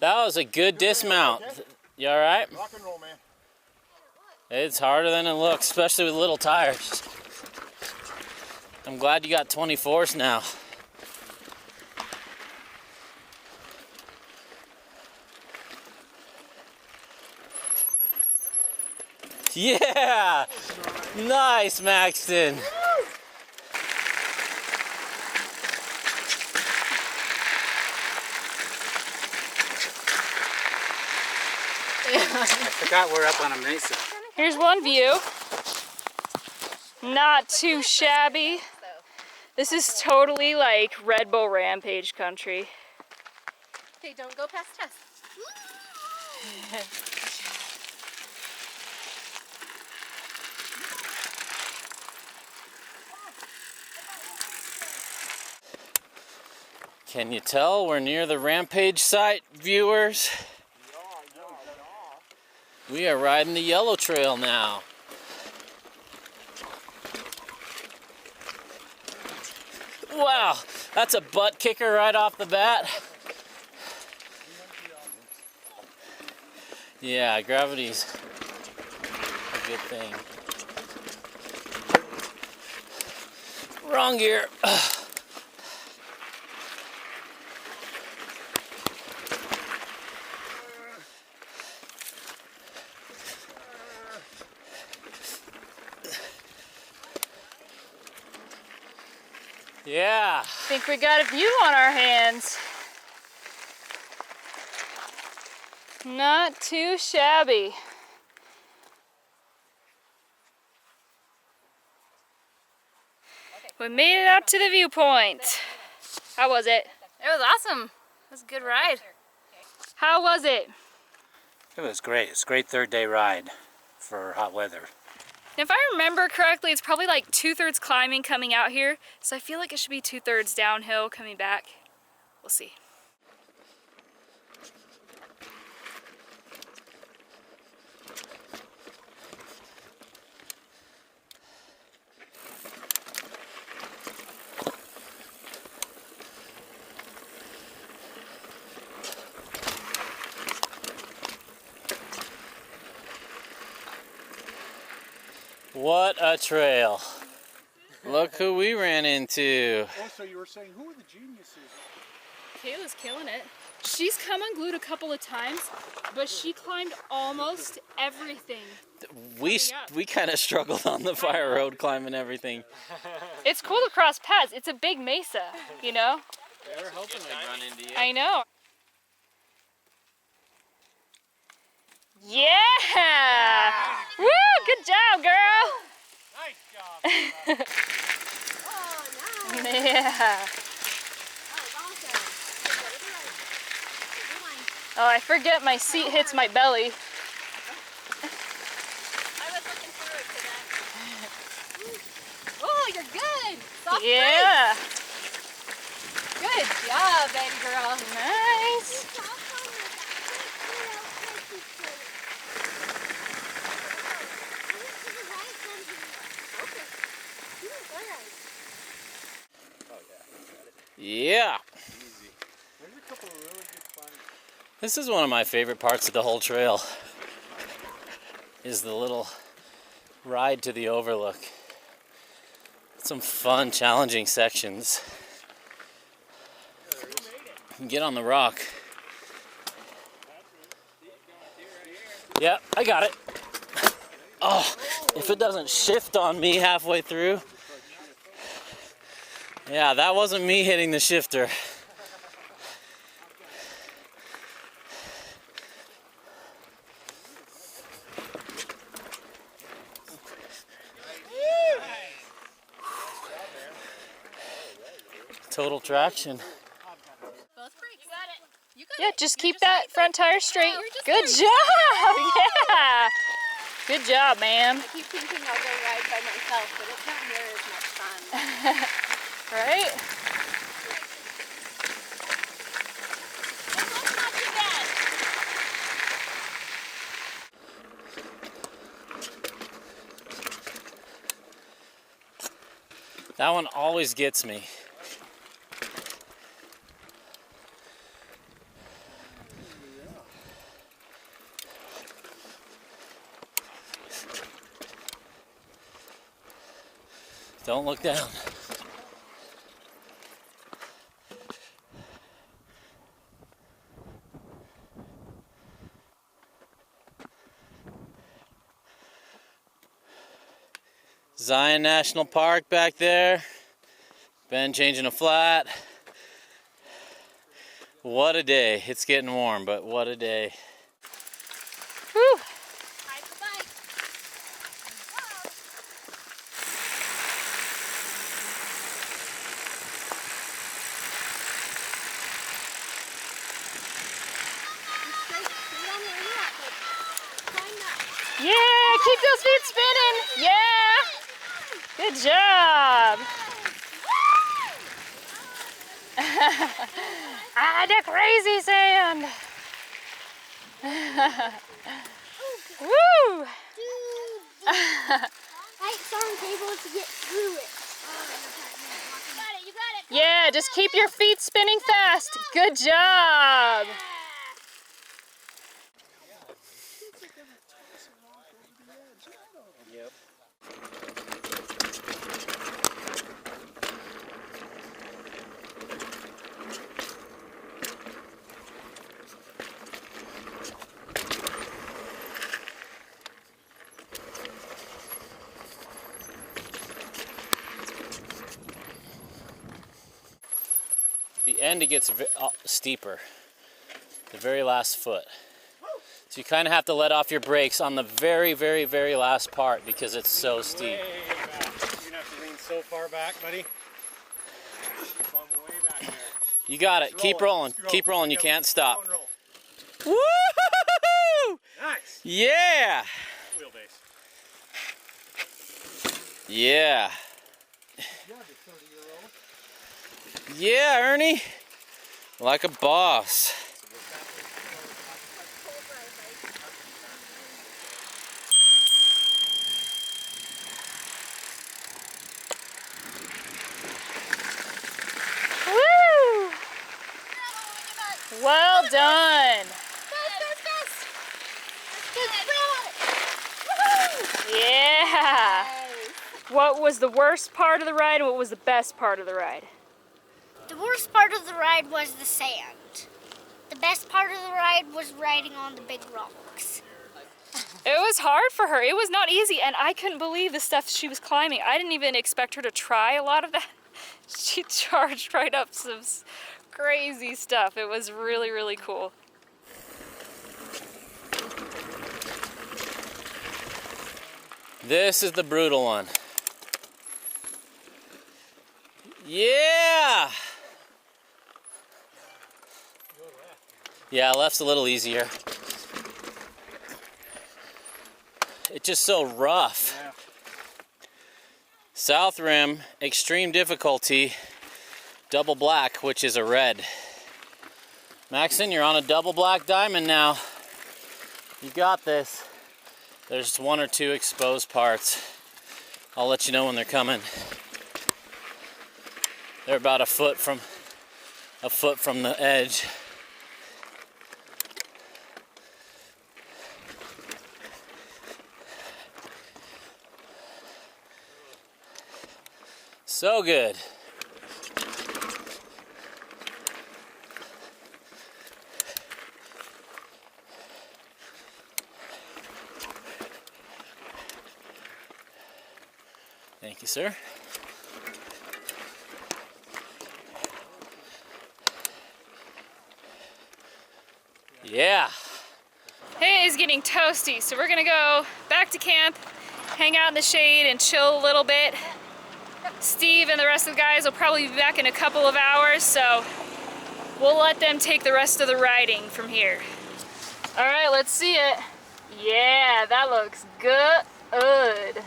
That was a good dismount. You all right? Rock and roll, man. It's harder than it looks, especially with little tires. I'm glad you got 24s now. Yeah! Nice, Maxton. I forgot we're up on a mesa. Here's one view. Not too shabby. This is totally like Red Bull Rampage country. Okay, don't go past Tess. Can you tell we're near the Rampage site, viewers? We are riding the yellow trail now. Wow, that's a butt kicker right off the bat. Yeah, gravity's a good thing. Wrong gear. Yeah. Think we got a view on our hands. Not too shabby. We made it out to the viewpoint. How was it? It was awesome. It was a good ride. How was it? It was great. It's a great third day ride for hot weather. If I remember correctly, it's probably like 2/3 climbing coming out here, so I feel like it should be 2/3 downhill coming back. We'll see. What a trail. Look who we ran into. Oh, so you were saying, who are the geniuses? Kayla's killing it. She's come unglued a couple of times, but she climbed almost everything. We kind of struggled on the fire road climbing everything. It's cool to cross paths. It's a big mesa, you know? They were hoping they'd run into you. I know. Yeah! Woo! Good job, girl! Nice job. Oh, nice. Yeah. Oh, I forget my seat hits my belly. I was looking forward to that. Oh, you're good. Soft Yeah. place. Good job, baby girl. Nice. Yeah. This is one of my favorite parts of the whole trail. Is the little ride to the overlook. Some fun, challenging sections. You can get on the rock. Yeah, I got it. Oh, if it doesn't shift on me halfway through. Yeah, that wasn't me hitting the shifter. Total traction. Yeah, just keep that front tire straight. Good job! Yeah! Good job, ma'am. I keep thinking I'll go ride by myself, but it's not near as much fun. Right? That one always gets me. Don't look down. Zion National Park back there. Ben changing a flat. What a day. It's getting warm, but what a day. Whew. Yeah, keep those feet spinning. Yeah. Good job. Ah, the crazy sand. Woo! Heights aren't able to get through it. You got it. Yeah, just keep your feet spinning fast. Good job. Yep. The end, it gets steeper, the very last foot. So you kind of have to let off your brakes on the very, very, very last part because it's so steep. Way back. You're gonna have to lean so far back, buddy. Way back there. You got it. Keep rolling. Keep rolling. You can't stop. Woo! Nice. Yeah. Wheelbase. Yeah. Yeah, Ernie. Like a boss. Woo! Well done. Yeah. What was the worst part of the ride and what was the best part of the ride? The worst part of the ride was the sand. The best part of the ride was riding on the big rocks. It was hard for her. It was not easy, and I couldn't believe the stuff she was climbing. I didn't even expect her to try a lot of that. She charged right up some crazy stuff. It was really, really cool. This is the brutal one. Yeah! Yeah, left's a little easier. It's just so rough. Yeah. South rim, extreme difficulty, double black, which is a red. Maxon, you're on a double black diamond now. You got this. There's one or two exposed parts. I'll let you know when they're coming. They're about a foot from the edge. So good. Thank you, sir. Yeah. Hey, it's getting toasty, so we're gonna go back to camp, hang out in the shade and chill a little bit. Steve and the rest of the guys will probably be back in a couple of hours, so we'll let them take the rest of the riding from here. All right, let's see it. Yeah, that looks good.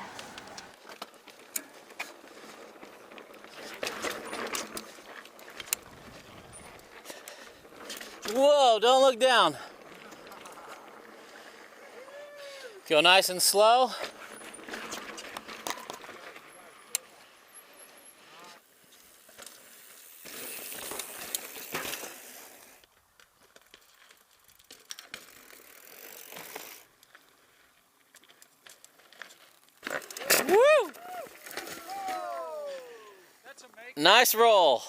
Whoa, don't look down. Go nice and slow. Woo! Nice roll.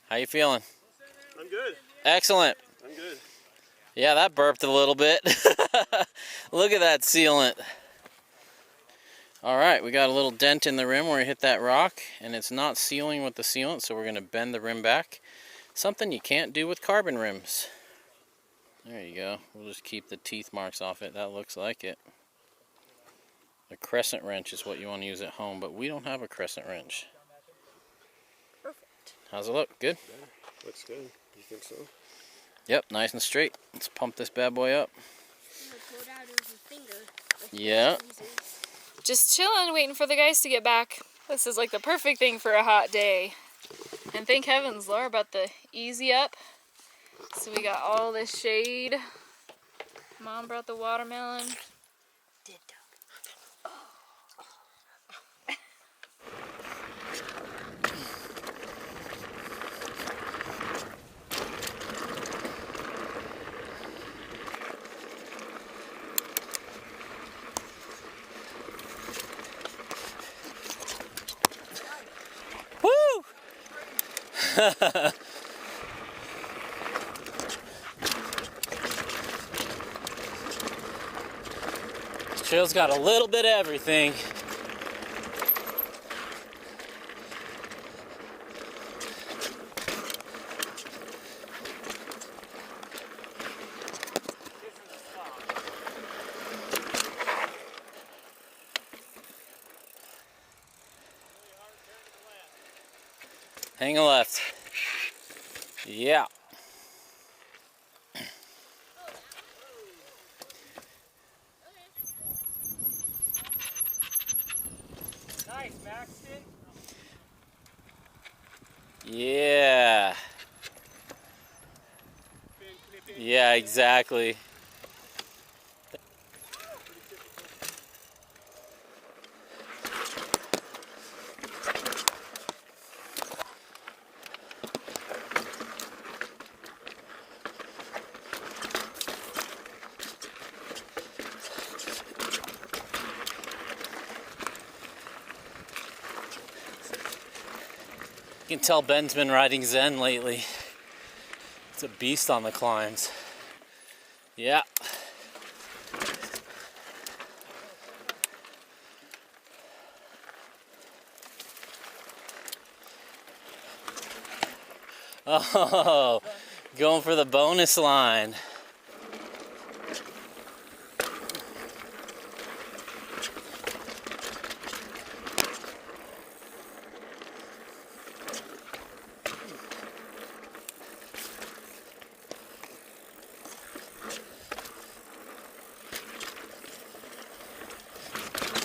How you feeling? I'm good. Excellent. I'm good. Yeah, that burped a little bit. Look at that sealant. Alright, we got a little dent in the rim where we hit that rock, and it's not sealing with the sealant, so we're going to bend the rim back. Something you can't do with carbon rims. There you go. We'll just keep the teeth marks off it. That looks like it. A crescent wrench is what you want to use at home, but we don't have a crescent wrench. Perfect. How's it look? Good? Looks good. You think so? Yep, nice and straight. Let's pump this bad boy up. Yeah. Just chilling, waiting for the guys to get back. This is like the perfect thing for a hot day. And thank heavens, Laura brought the easy up. So we got all this shade. Mom brought the watermelon. Woo! This trail's got a little bit of everything. Hang a left. Yeah. Nice, Maxton. Yeah. Yeah, exactly. You can tell Ben's been riding Zen lately. It's a beast on the climbs. Yeah. Oh, going for the bonus line.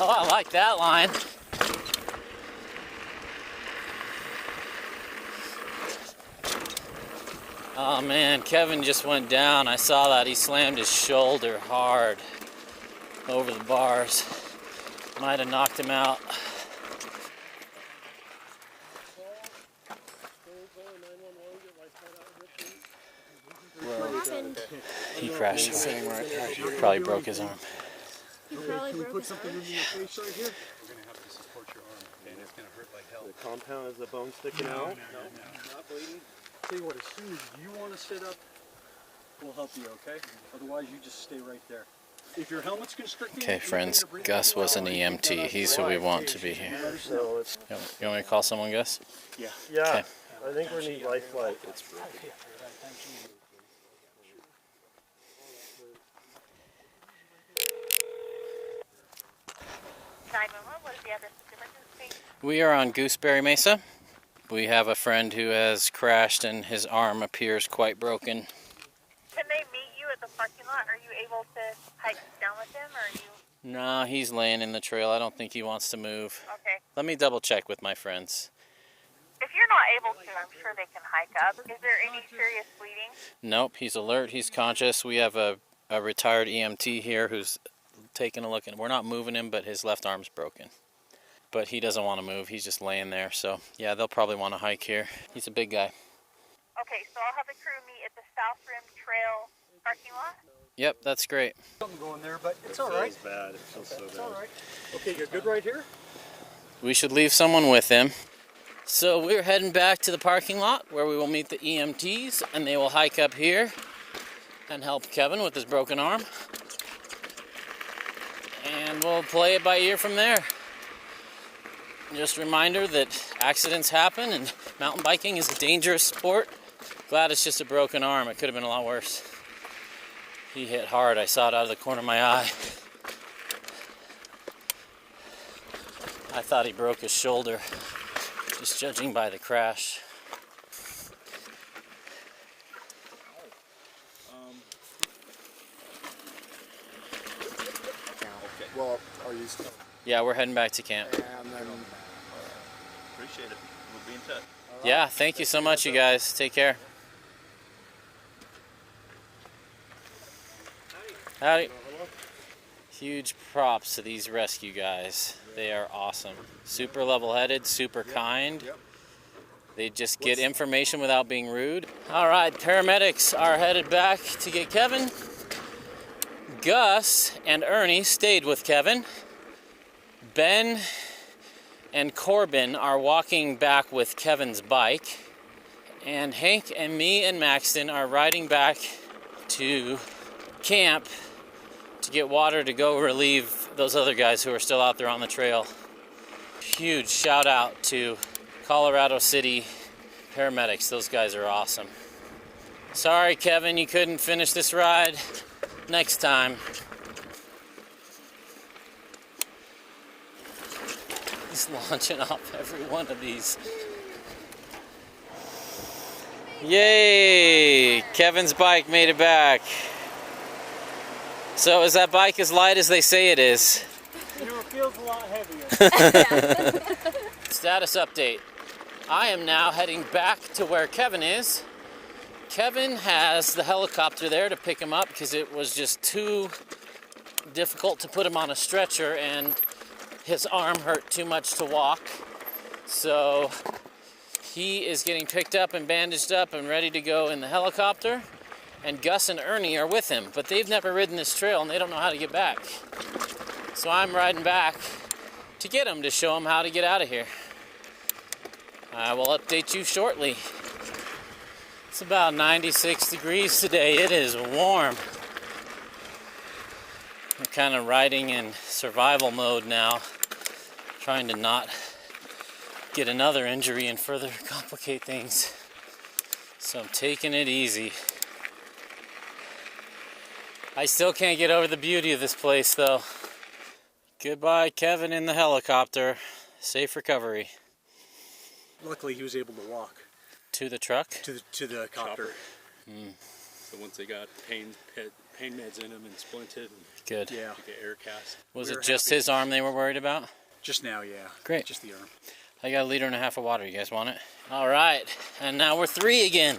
Oh, I like that line. Oh man, Kevin just went down. I saw that. He slammed his shoulder hard over the bars. Might have knocked him out. He crashed. Probably broke his arm. Can we put something in your face right here? We're going to have to support your arm, and it's going to hurt like hell. The compound is the bone sticking out? No, not bleeding. Tell you what, as soon as you want to sit up, we'll help you, okay? Otherwise, you just stay right there. If your helmet's constricting... Okay, friends, Gus was an EMT. He's who we want to be here. You want me to call someone, Gus? Yeah. Okay. I think we need life flight. It's broken. We are on Gooseberry Mesa. We have a friend who has crashed and his arm appears quite broken. Can they meet you at the parking lot? Are you able to hike down with him, or are you? No, he's laying in the trail. I don't think he wants to move. Okay. Let me double check with my friends. If you're not able to, I'm sure they can hike up. Is there any serious bleeding? Nope, he's alert, he's conscious. We have a retired EMT here who's taking a look, and we're not moving him, but his left arm's broken. But he doesn't want to move, he's just laying there. So yeah, they'll probably want to hike here. He's a big guy. Okay, so I'll have the crew meet at the South Rim Trail parking lot. Yep, that's great. Something going there, but it's all right. It feels bad. It feels so bad. It's all right. Okay, you're good right here? We should leave someone with him. So we're heading back to the parking lot where we will meet the EMTs, and they will hike up here and help Kevin with his broken arm. And we'll play it by ear from there. Just a reminder that accidents happen and mountain biking is a dangerous sport. Glad it's just a broken arm. It could have been a lot worse. He hit hard. I saw it out of the corner of my eye. I thought he broke his shoulder, just judging by the crash. Well, are you still? Yeah, we're heading back to camp. And then, Appreciate it. We'll be in touch. Yeah, thank you so much, you guys. Take care. Howdy. Huge props to these rescue guys. They are awesome. Super level-headed, super kind. They just get information without being rude. All right, paramedics are headed back to get Kevin. Gus and Ernie stayed with Kevin. Ben and Corbin are walking back with Kevin's bike. And Hank and me and Maxton are riding back to camp to get water to go relieve those other guys who are still out there on the trail. Huge shout out to Colorado City paramedics. Those guys are awesome. Sorry, Kevin, you couldn't finish this ride. Next time. He's launching off every one of these. Yay! Kevin's bike made it back. So is that bike as light as they say it is? You know, it feels a lot heavier. Status update. I am now heading back to where Kevin is. Kevin has the helicopter there to pick him up because it was just too difficult to put him on a stretcher and his arm hurt too much to walk. So he is getting picked up and bandaged up and ready to go in the helicopter. And Gus and Ernie are with him, but they've never ridden this trail and they don't know how to get back. So I'm riding back to get them to show them how to get out of here. I will update you shortly. It's about 96 degrees today. It is warm. I'm kind of riding in survival mode now, trying to not get another injury and further complicate things. So I'm taking it easy. I still can't get over the beauty of this place though. Goodbye, Kevin in the helicopter. Safe recovery. Luckily, he was able to walk. To the truck? To the copter. So once they got pain meds in him and splinted, and Good. Yeah. get air cast. Was We it were just happy. his arm they were worried about? Just now, yeah. Great. Just the arm. I got 1.5 liters of water. You guys want it? All right. And now we're 3 again.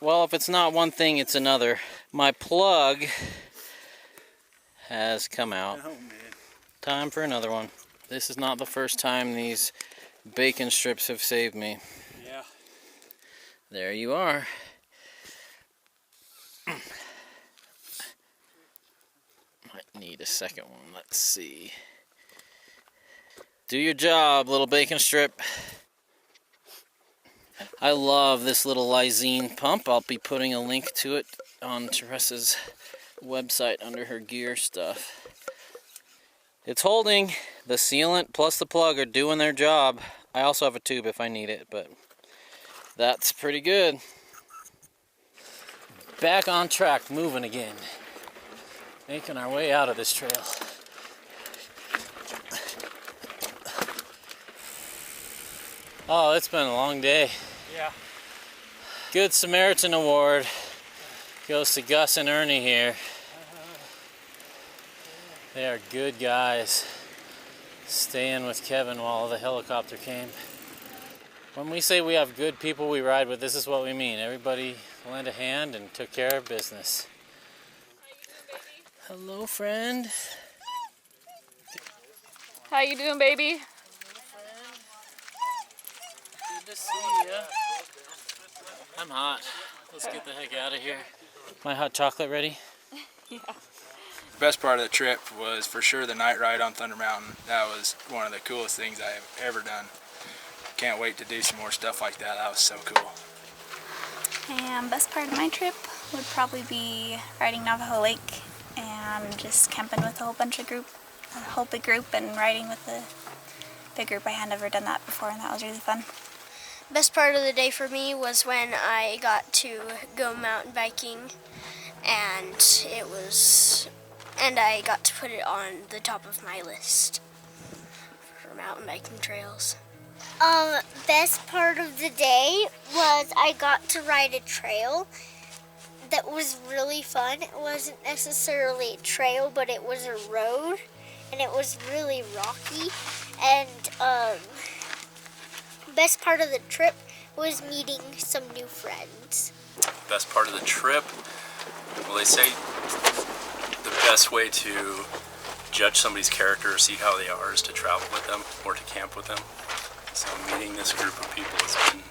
Well, if it's not one thing, it's another. My plug has come out. Oh, man. Time for another one. This is not the first time these bacon strips have saved me. Yeah. There you are. Might need a second one. Let's see. Do your job, little bacon strip. I love this little lysine pump. I'll be putting a link to it on Teresa's website under her gear stuff. It's holding. The sealant plus the plug are doing their job. I also have a tube if I need it, but that's pretty good. Back on track, moving again. Making our way out of this trail. Oh, it's been a long day. Yeah. Good Samaritan Award goes to Gus and Ernie here. They are good guys. Staying with Kevin while the helicopter came. When we say we have good people we ride with, this is what we mean. Everybody lent a hand and took care of business. Hello, friend. How you doing, baby? Good to see you. I'm hot. Let's get the heck out of here. My hot chocolate ready? Yeah. Best part of the trip was for sure the night ride on Thunder Mountain. That was one of the coolest things I have ever done. Can't wait to do some more stuff like that. That was so cool. And best part of my trip would probably be riding Navajo Lake and just camping with a whole big group and riding with the big group. I had never done that before, and that was really fun. Best part of the day for me was when I got to go mountain biking, and I got to put it on the top of my list for mountain biking trails. Best part of the day was I got to ride a trail that was really fun. It wasn't necessarily a trail, but it was a road, and it was really rocky. And best part of the trip was meeting some new friends. Best part of the trip? Well, they say the best way to judge somebody's character or see how they are is to travel with them or to camp with them. So meeting this group of people has been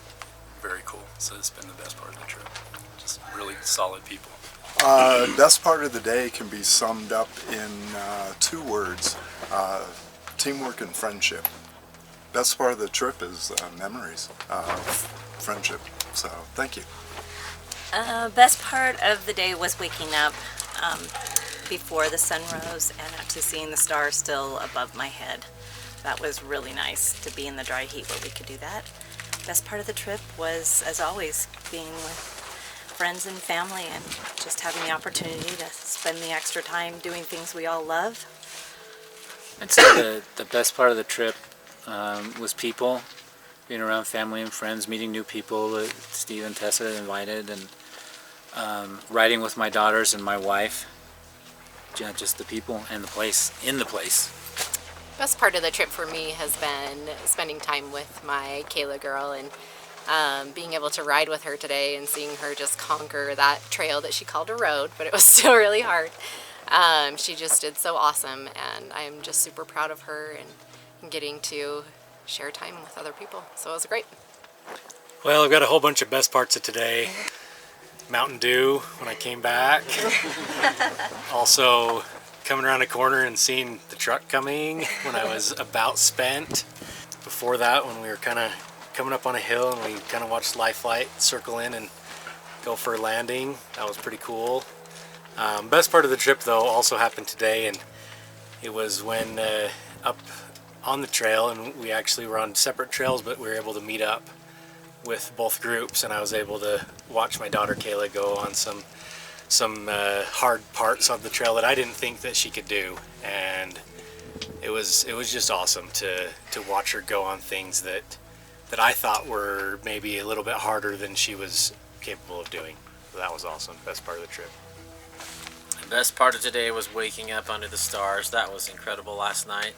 very cool. So it's been the best part of the trip. Just really solid people. Best part of the day can be summed up in 2 words, teamwork and friendship. Best part of the trip is memories of friendship. So thank you. Best part of the day was waking up before the sun rose and actually seeing the stars still above my head. That was really nice to be in the dry heat where we could do that. Best part of the trip was, as always, being with friends and family and just having the opportunity to spend the extra time doing things we all love. I'd say the best part of the trip was people, being around family and friends, meeting new people that Steve and Tessa invited, and riding with my daughters and my wife. Yeah, just the people and the place, in the place. Best part of the trip for me has been spending time with my Kayla girl and being able to ride with her today and seeing her just conquer that trail that she called a road, but it was still really hard. She just did so awesome, and I'm just super proud of her and getting to share time with other people. So it was great. Well, I've got a whole bunch of best parts of today. Mountain Dew when I came back. Also coming around a corner and seeing the truck coming when I was about spent. Before that, when we were kind of coming up on a hill and we kind of watched Life Flight circle in and go for a landing. That was pretty cool. Best part of the trip though also happened today, and it was when up on the trail, and we actually were on separate trails, but we were able to meet up with both groups, and I was able to watch my daughter Kayla go on some hard parts of the trail that I didn't think that she could do, and it was just awesome to watch her go on things that I thought were maybe a little bit harder than she was capable of doing. So that was awesome. Best part of the trip. The best part of today was waking up under the stars. That was incredible last night.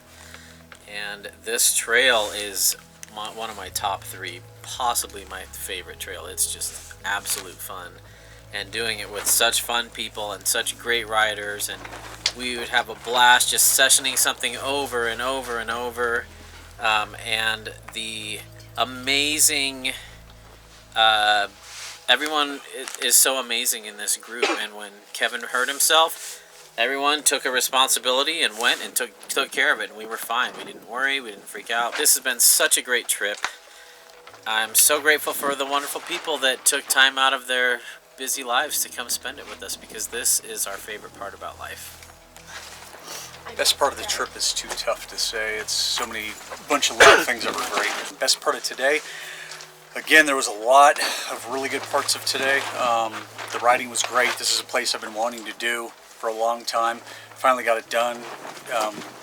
And this trail is one of my top 3, possibly my favorite trail. It's just absolute fun. And doing it with such fun people and such great riders, and we would have a blast just sessioning something over and over and over. And the amazing, everyone is so amazing in this group, and when Kevin hurt himself, everyone took a responsibility and went and took care of it, and we were fine. We didn't worry, we didn't freak out. This has been such a great trip. I'm so grateful for the wonderful people that took time out of their busy lives to come spend it with us, because this is our favorite part about life. Best part of the trip is too tough to say. It's a lot of things that were great. Best part of today, again, there was a lot of really good parts of today. The riding was great. This is a place I've been wanting to do for a long time. Finally got it done.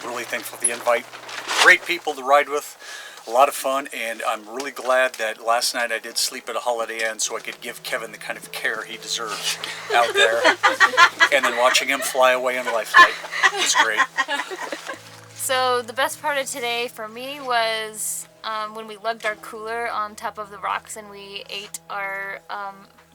Really thankful for the invite. Great people to ride with. A lot of fun, and I'm really glad that last night I did sleep at a Holiday Inn so I could give Kevin the kind of care he deserves out there. And then watching him fly away on Life Flight was great. So the best part of today for me was when we lugged our cooler on top of the rocks and we ate our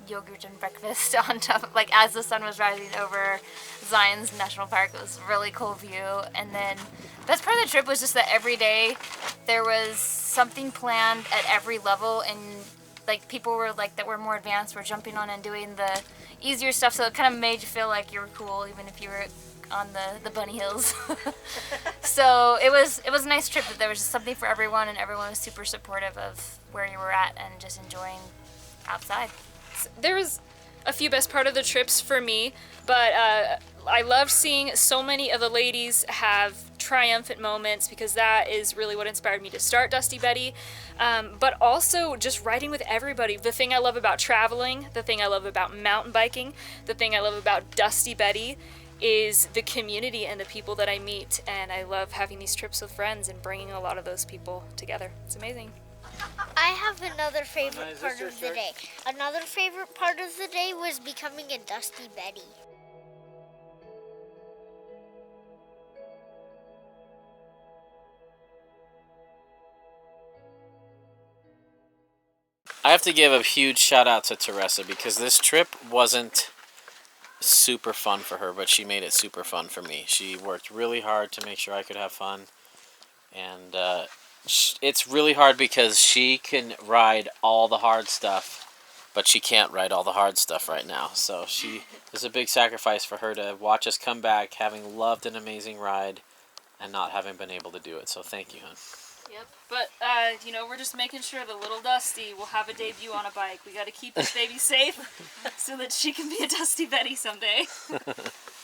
yogurt and breakfast on top of, as the sun was rising over Zion's National Park. It was a really cool view. And then the best part of the trip was just that every day there was something planned at every level, and people were that were more advanced were jumping on and doing the easier stuff, so it kind of made you feel like you were cool even if you were on the bunny hills. So it was a nice trip that there was just something for everyone, and everyone was super supportive of where you were at and just enjoying outside. There was a few best part of the trips for me, but I loved seeing so many of the ladies have triumphant moments, because that is really what inspired me to start Dusty Betty. But also just riding with everybody. The thing I love about traveling, the thing I love about mountain biking, the thing I love about Dusty Betty is the community and the people that I meet, and I love having these trips with friends and bringing a lot of those people together. It's amazing. I have another favorite part of the day. Another favorite part of the day was becoming a Dusty Betty. I have to give a huge shout out to Teresa, because this trip wasn't super fun for her, but she made it super fun for me. She worked really hard to make sure I could have fun, and it's really hard because she can ride all the hard stuff, but she can't ride all the hard stuff right now. So it's a big sacrifice for her to watch us come back having loved an amazing ride and not having been able to do it. So thank you, hon. Yep, but you know, we're just making sure the little Dusty will have a debut on a bike. We got to keep this baby safe so that she can be a Dusty Betty someday.